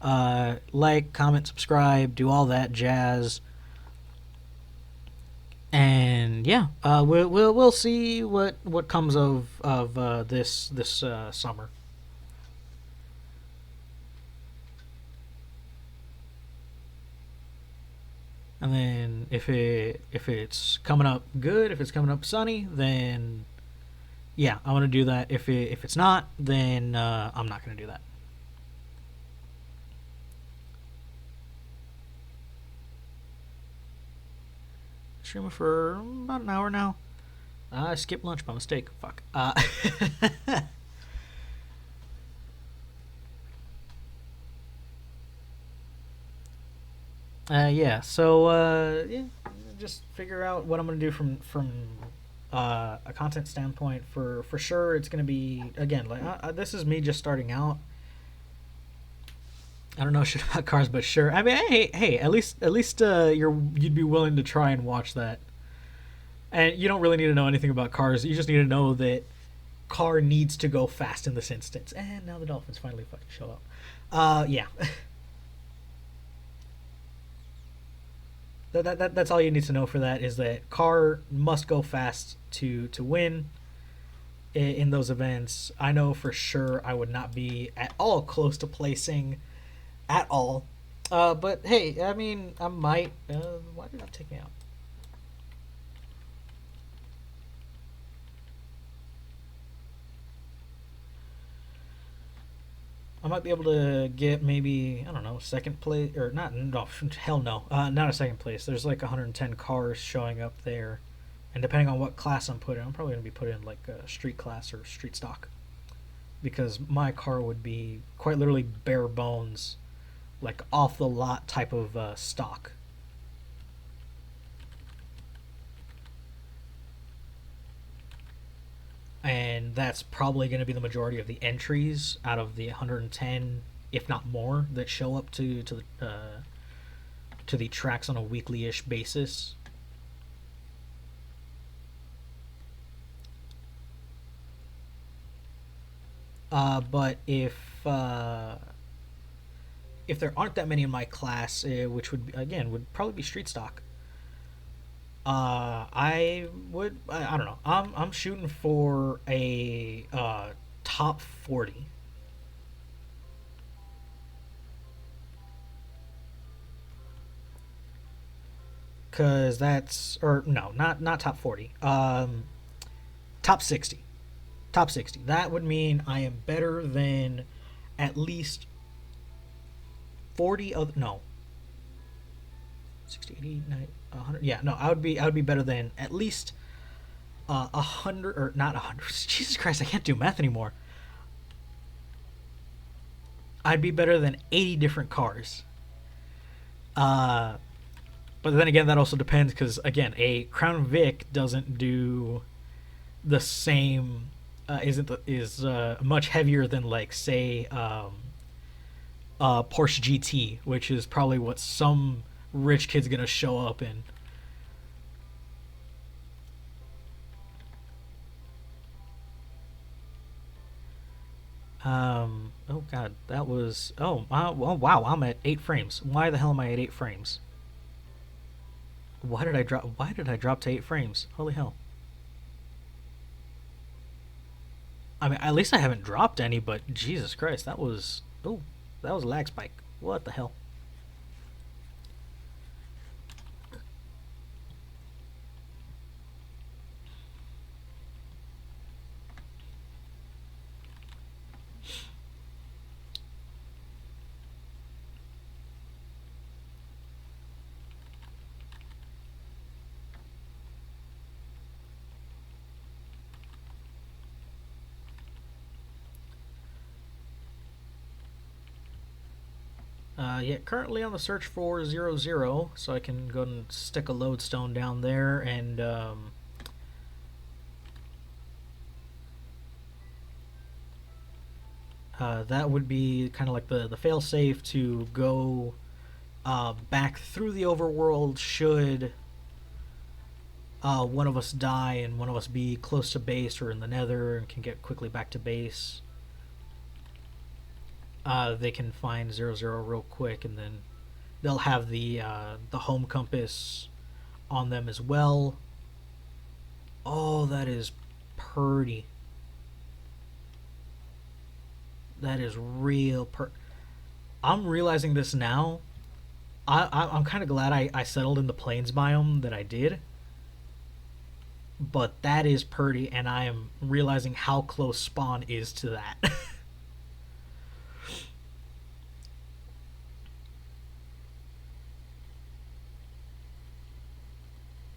Like, comment, subscribe, do all that jazz. And yeah, we'll see what comes of this summer. And then if it's coming up good, if it's coming up sunny, then Yeah, I want to do that. If it's not, then I'm not going to do that. Streaming for about an hour now. I skipped lunch by mistake. Fuck. Yeah. So yeah, just figure out what I'm gonna do from a content standpoint. For sure, it's gonna be again like this is me just starting out. I don't know shit about cars, but sure. I mean, hey, at least you'd be willing to try and watch that. And you don't really need to know anything about cars. You just need to know that car needs to go fast in this instance. And now the dolphins finally fucking show up. Yeah. That's all you need to know for that is that car must go fast to win in those events. I know for sure I would not be at all close to placing at all. But hey, I mean, I might. Why did that take me out? I might be able to get maybe I don't know second place or not. No, hell no, not a second place. There's like 110 cars showing up there, and depending on what class I'm putting, I'm probably gonna be put in like a street class or street stock because my car would be quite literally bare bones, like off the lot type of stock. And that's probably going to be the majority of the entries out of the 110, if not more, that show up to the tracks on a weekly-ish basis. But if there aren't that many in my class, which would again would probably be street stock, I would I don't know. I'm shooting for a top 40. Cause that's or no, not top 40. Top 60. Top 60. That would mean I am better than at least 40 of no 60, 80, 90, 100. Yeah, no, I would be better than at least 100 or not 100. Jesus Christ, I can't do math anymore. I'd be better than 80 different cars. Uh, but then again, that also depends because again, a Crown Vic doesn't do the same. Isn't is much heavier than like say Porsche GT, which is probably what some rich kid's gonna show up in. Oh god, that was. Oh, well, wow, I'm at 8 frames. Why the hell am I at 8 frames? Why did I drop? Why did I drop to 8 frames? Holy hell! I mean, at least I haven't dropped any. But Jesus Christ, that was. Oh, that was a lag spike. What the hell? Yeah, currently on the search for 00, so I can go and stick a lodestone down there, and that would be kind of like the fail safe to go back through the overworld should one of us die and one of us be close to base or in the nether and can get quickly back to base. They can find 00 real quick, and then they'll have the home compass on them as well. Oh, that is pretty. That is real. I'm realizing this now. I'm kind of glad I settled in the plains biome that I did. but that is pretty, and I am realizing how close spawn is to that.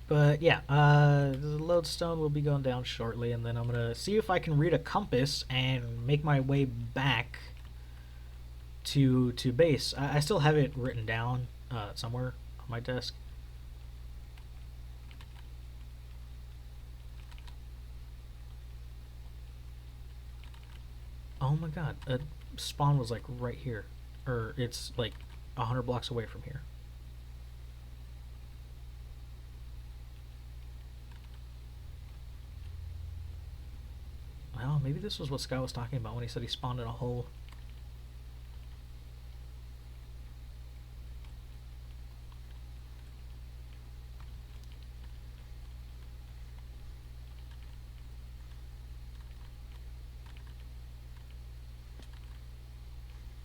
But yeah, the lodestone will be going down shortly, and then I'm gonna see if I can read a compass and make my way back to base. I still have it written down somewhere on my desk. Oh my god, spawn was like right here, or it's like 100 blocks away from here. Well, maybe this was what Sky was talking about when he said he spawned in a hole.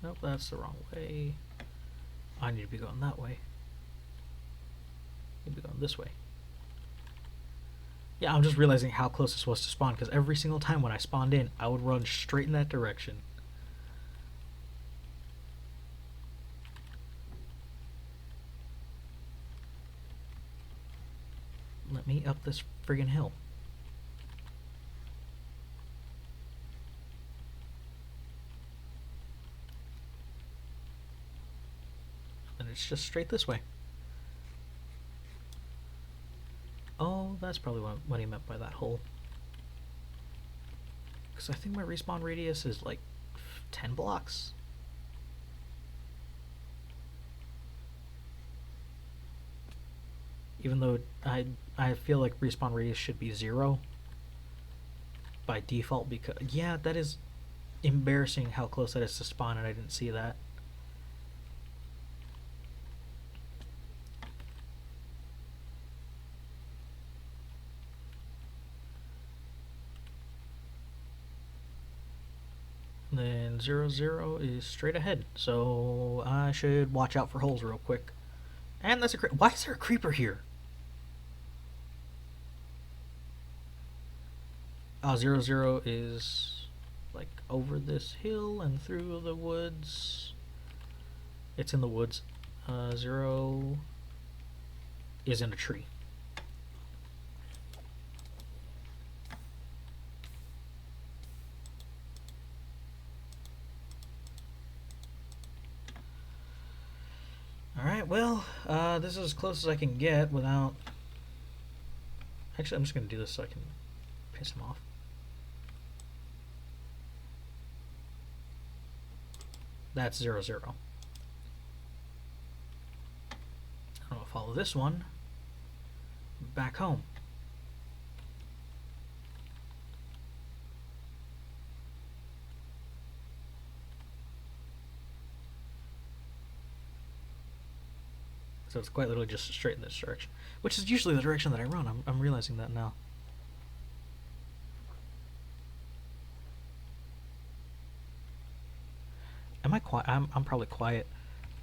Nope, that's the wrong way. I need to be going that way. I need to be going this way. Yeah, I'm just realizing how close this was to spawn, because every single time when I spawned in, I would run straight in that direction. Let me up this friggin' hill. And it's just straight this way. Oh, that's probably what he meant by that hole. Because I think my respawn radius is like 10 blocks. Even though I feel like respawn radius should be 0 by default, because yeah, that is embarrassing how close that is to spawn, and I didn't see that. And then 0, is straight ahead, so I should watch out for holes real quick. And that's why is there a creeper here? 0 is like over this hill and through the woods. It's in the woods. 0 is in a tree. Alright, well, this is as close as I can get without... Actually, I'm just going to do this so I can piss him off. That's 0. I'm going to follow this one back home. So it's quite literally just straight in this direction, which is usually the direction that I run. I'm realizing that now. Am I quiet? I'm probably quiet,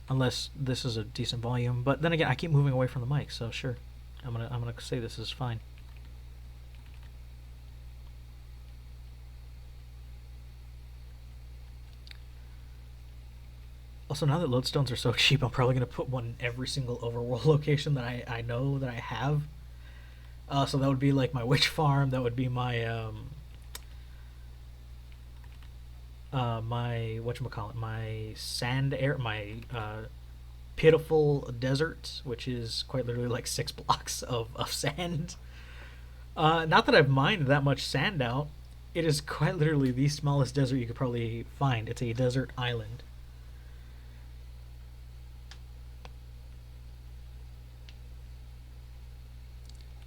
unless this is a decent volume. But then again, I keep moving away from the mic, so sure. I'm gonna say this is fine. Also, now that lodestones are so cheap, I'm probably going to put one in every single overworld location that I know that I have. So that would be like my witch farm. That would be my my whatchamacallit, my sand air, my pitiful desert, which is quite literally like 6 blocks of sand. Not that I've mined that much sand out. It is quite literally the smallest desert you could probably find. It's a desert island.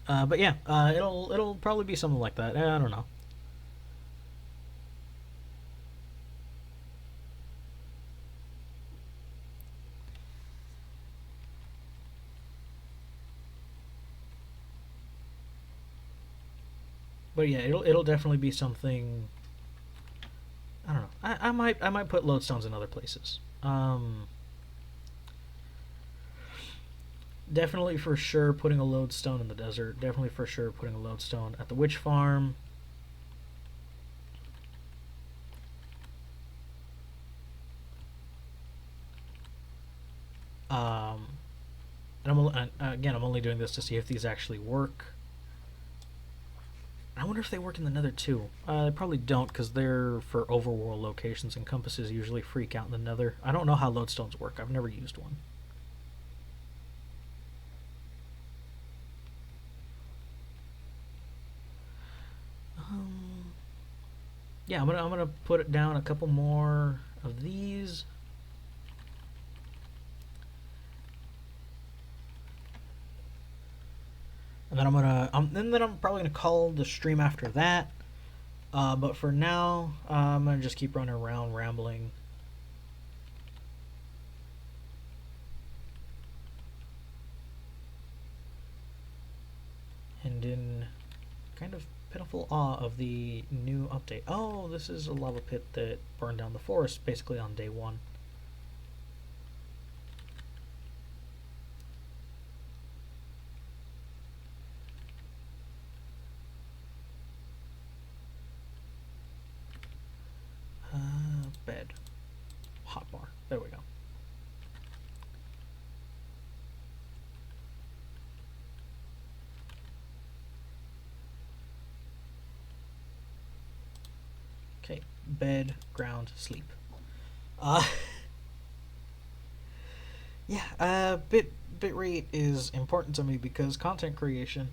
But yeah, it'll probably be something like that. I don't know. But yeah, it'll definitely be something. I don't know. I might put lodestones in other places. Definitely for sure putting a lodestone in the desert. Definitely for sure putting a lodestone at the witch farm. Um, again, I'm only doing this to see if these actually work. I wonder if they work in the Nether too. They probably don't because they're for overworld locations, and compasses usually freak out in the Nether. I don't know how lodestones work. I've never used one. Um, yeah, I'm gonna put it down a couple more of these. And then I'm probably gonna call the stream after that. But for now, I'm gonna just keep running around rambling. And in kind of pitiful awe of the new update. Oh, this is a lava pit that burned down the forest basically on day one. Bed. Hotbar. There we go. Okay, bed, ground, sleep. Uh, yeah, bitrate is important to me because content creation.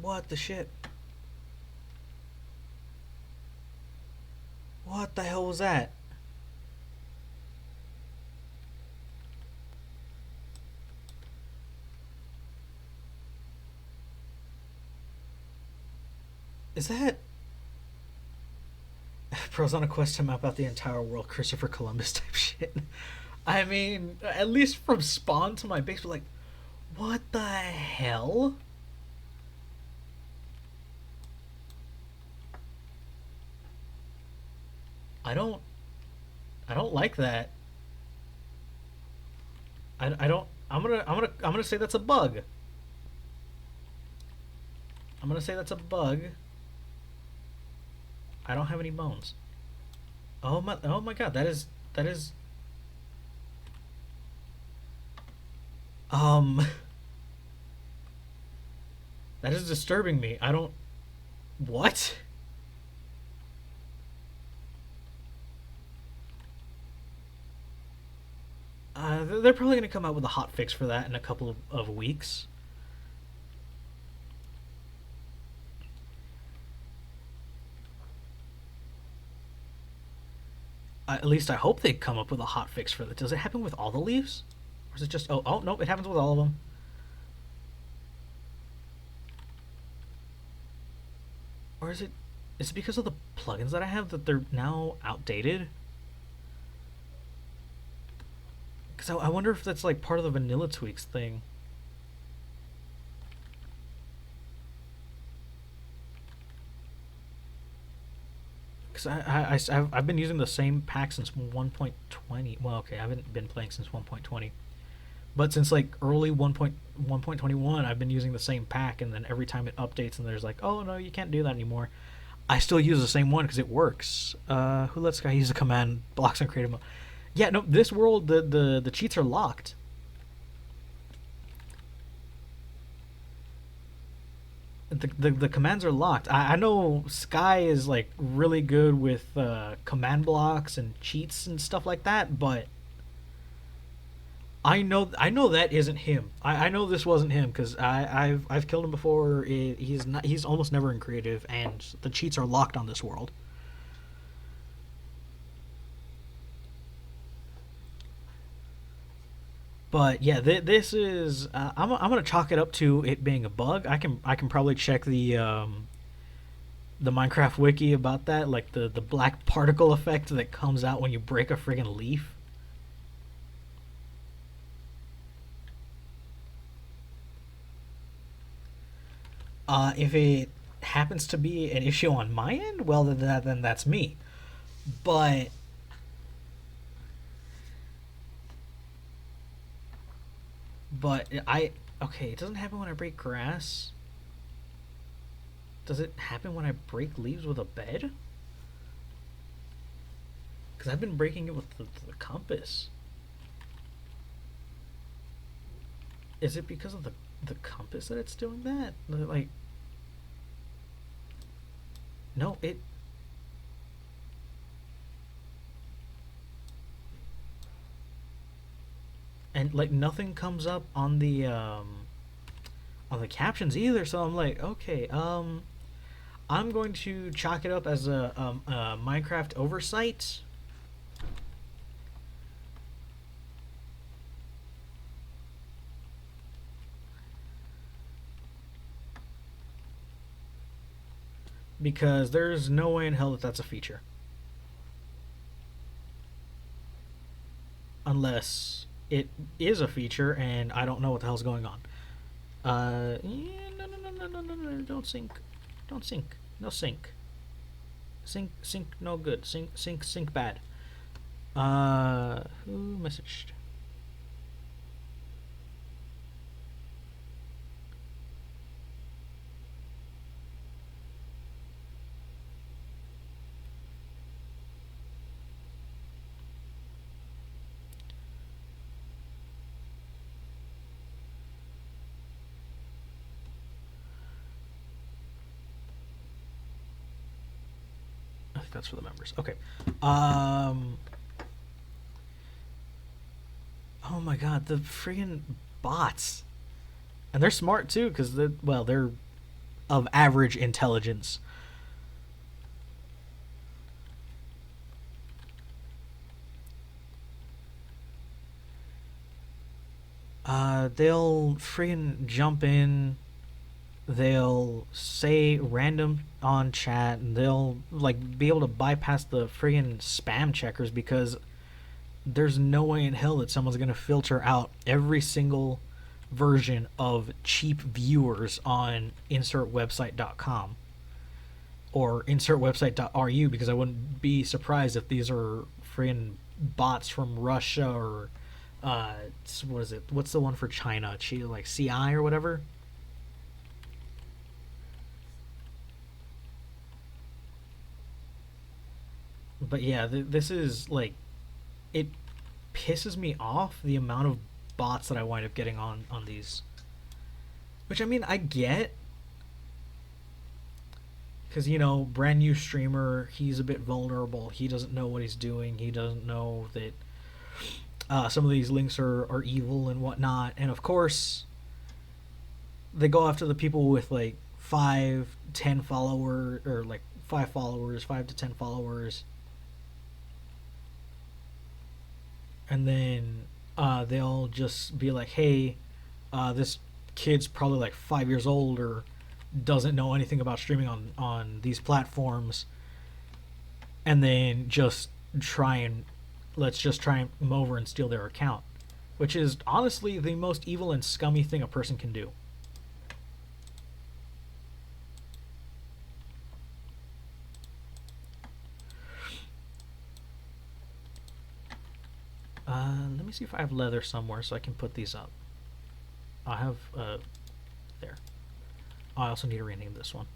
What the shit? What the hell was that? Is that Pro's on a quest to map out the entire world, Christopher Columbus type shit? I mean, at least from spawn to my base, but like, what the hell? I don't, I don't like that. I don't. I'm gonna say that's a bug. I'm gonna say that's a bug. I don't have any bones. Oh my god, that is um that is disturbing me. I don't what? They're probably gonna come out with a hot fix for that in a couple of weeks. At least I hope they come up with a hot fix for that. Does it happen with all the leaves, or is it just oh no? It happens with all of them. Or is it because of the plugins that I have that they're now outdated? Because I wonder if that's like part of the vanilla tweaks thing. Because I've been using the same pack since 1.20. Well, okay, I haven't been playing since 1.20, but since like early 1.21, I've been using the same pack, and then every time it updates and there's like, oh no, you can't do that anymore, I still use the same one because it works. Who lets guy use a command blocks in creative mode? Yeah, no, this world the cheats are locked. The commands are locked. I know Sky is like really good with command blocks and cheats and stuff like that, but I know that isn't him. I know this wasn't him because I've killed him before. He's almost never in creative, and the cheats are locked on this world. But yeah, this is I'm gonna chalk it up to it being a bug. I can probably check the Minecraft wiki about that, like the black particle effect that comes out when you break a friggin' leaf. If it happens to be an issue on my end, well, then that's me. But I okay, it doesn't happen when I break grass. Does it happen when I break leaves with a bed? Because I've been breaking it with the compass. Is it because of the compass that it's doing that? Like, no, it. And like nothing comes up on the captions either. So I'm like, okay, I'm going to chalk it up as a Minecraft oversight. Because there's no way in hell that that's a feature. Unless it is a feature and I don't know what the hell's going on. Yeah, no, don't sink. Don't sink. No sink. Sink, no good. Sink, bad. Who messaged? I think that's for the members. Okay. Oh my god, the friggin' bots. And they're smart too, because they're of average intelligence. They'll friggin' jump in. They'll say random on chat, and they'll like be able to bypass the friggin' spam checkers because there's no way in hell that someone's gonna filter out every single version of cheap viewers on insertwebsite.com or insertwebsite.ru, because I wouldn't be surprised if these are friggin' bots from Russia or what is it? What's the one for China? Like CI or whatever. But yeah, this is like it pisses me off the amount of bots that I wind up getting on these. Which I mean, I get, because brand new streamer, he's a bit vulnerable. He doesn't know what he's doing. He doesn't know that some of these links are evil and whatnot. And of course, they go after the people with like 5, 10 followers, or like 5 followers, 5 to 10 followers, and then they'll just be like, "Hey, this kid's probably like 5 years old or doesn't know anything about streaming on these platforms," and then just try and let's just try and come over and steal their account, which is honestly the most evil and scummy thing a person can do. Let me see if I have leather somewhere so I can put these up. I have there. I also need to rename this one.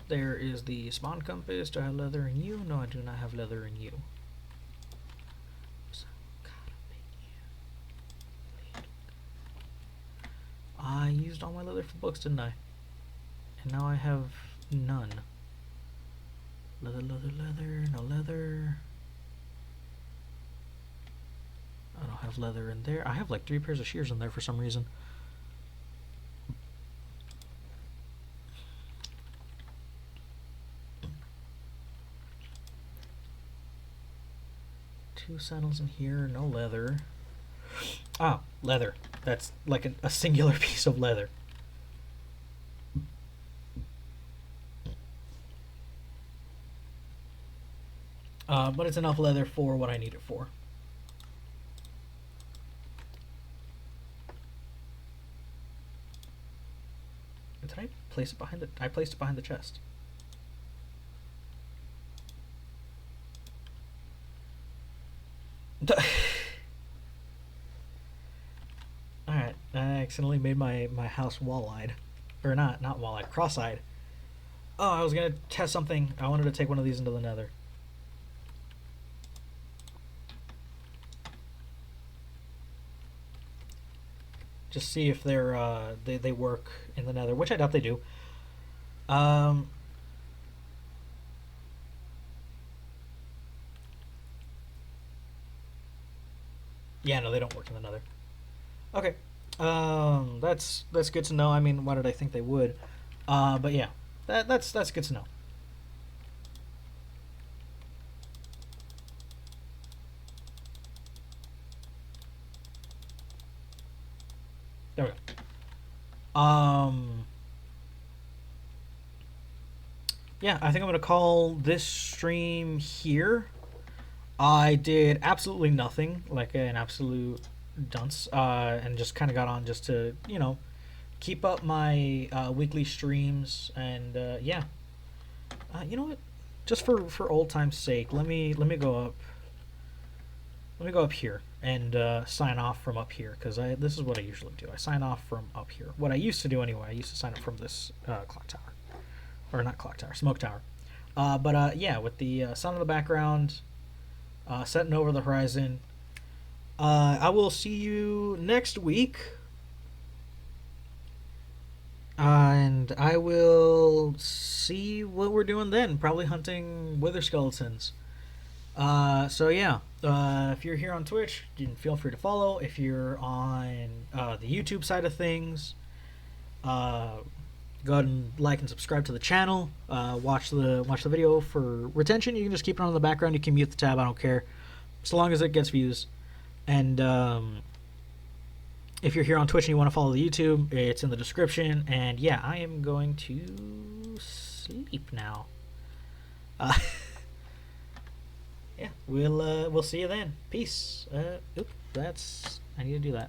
There is the spawn compass. Do I have leather in you? No, I do not have leather in you. I used all my leather for books, didn't I? And now I have none. Leather, no leather. I don't have leather in there. I have like 3 pairs of shears in there for some reason. Two saddles in here, no leather. Ah, leather. That's like a singular piece of leather. But it's enough leather for what I need it for. Did I place it behind the... I placed it behind the chest. Alright, I accidentally made my house wall-eyed. Or not wall-eyed, cross-eyed. Oh, I was gonna test something. I wanted to take one of these into the nether. Just see if they work in the nether, which I doubt they do. Yeah, no, they don't work in the nether. Okay. That's good to know. I mean, why did I think they would? But yeah, that's good to know. There we go. Yeah, I think I'm gonna call this stream here. I did absolutely nothing, like an absolute dunce, and just kind of got on just to, keep up my weekly streams, and yeah. You know what? Just for old time's sake, let me go up. Let me go up here and sign off from up here, because this is what I usually do. I sign off from up here. What I used to do anyway. I used to sign up from this clock tower, or not clock tower, smoke tower. But yeah, with the sun in the background, setting over the horizon. I will see you next week. And I will see what we're doing then. Probably hunting wither skeletons. So yeah, if you're here on Twitch, feel free to follow. If you're on the YouTube side of things, go ahead and like and subscribe to the channel. Watch the video for retention. You can just keep it on in the background. You can mute the tab. I don't care, so long as it gets views. And if you're here on Twitch and you want to follow the YouTube, it's in the description. And yeah, I am going to sleep now. Yeah, we'll see you then. Peace. Oops, I need to do that.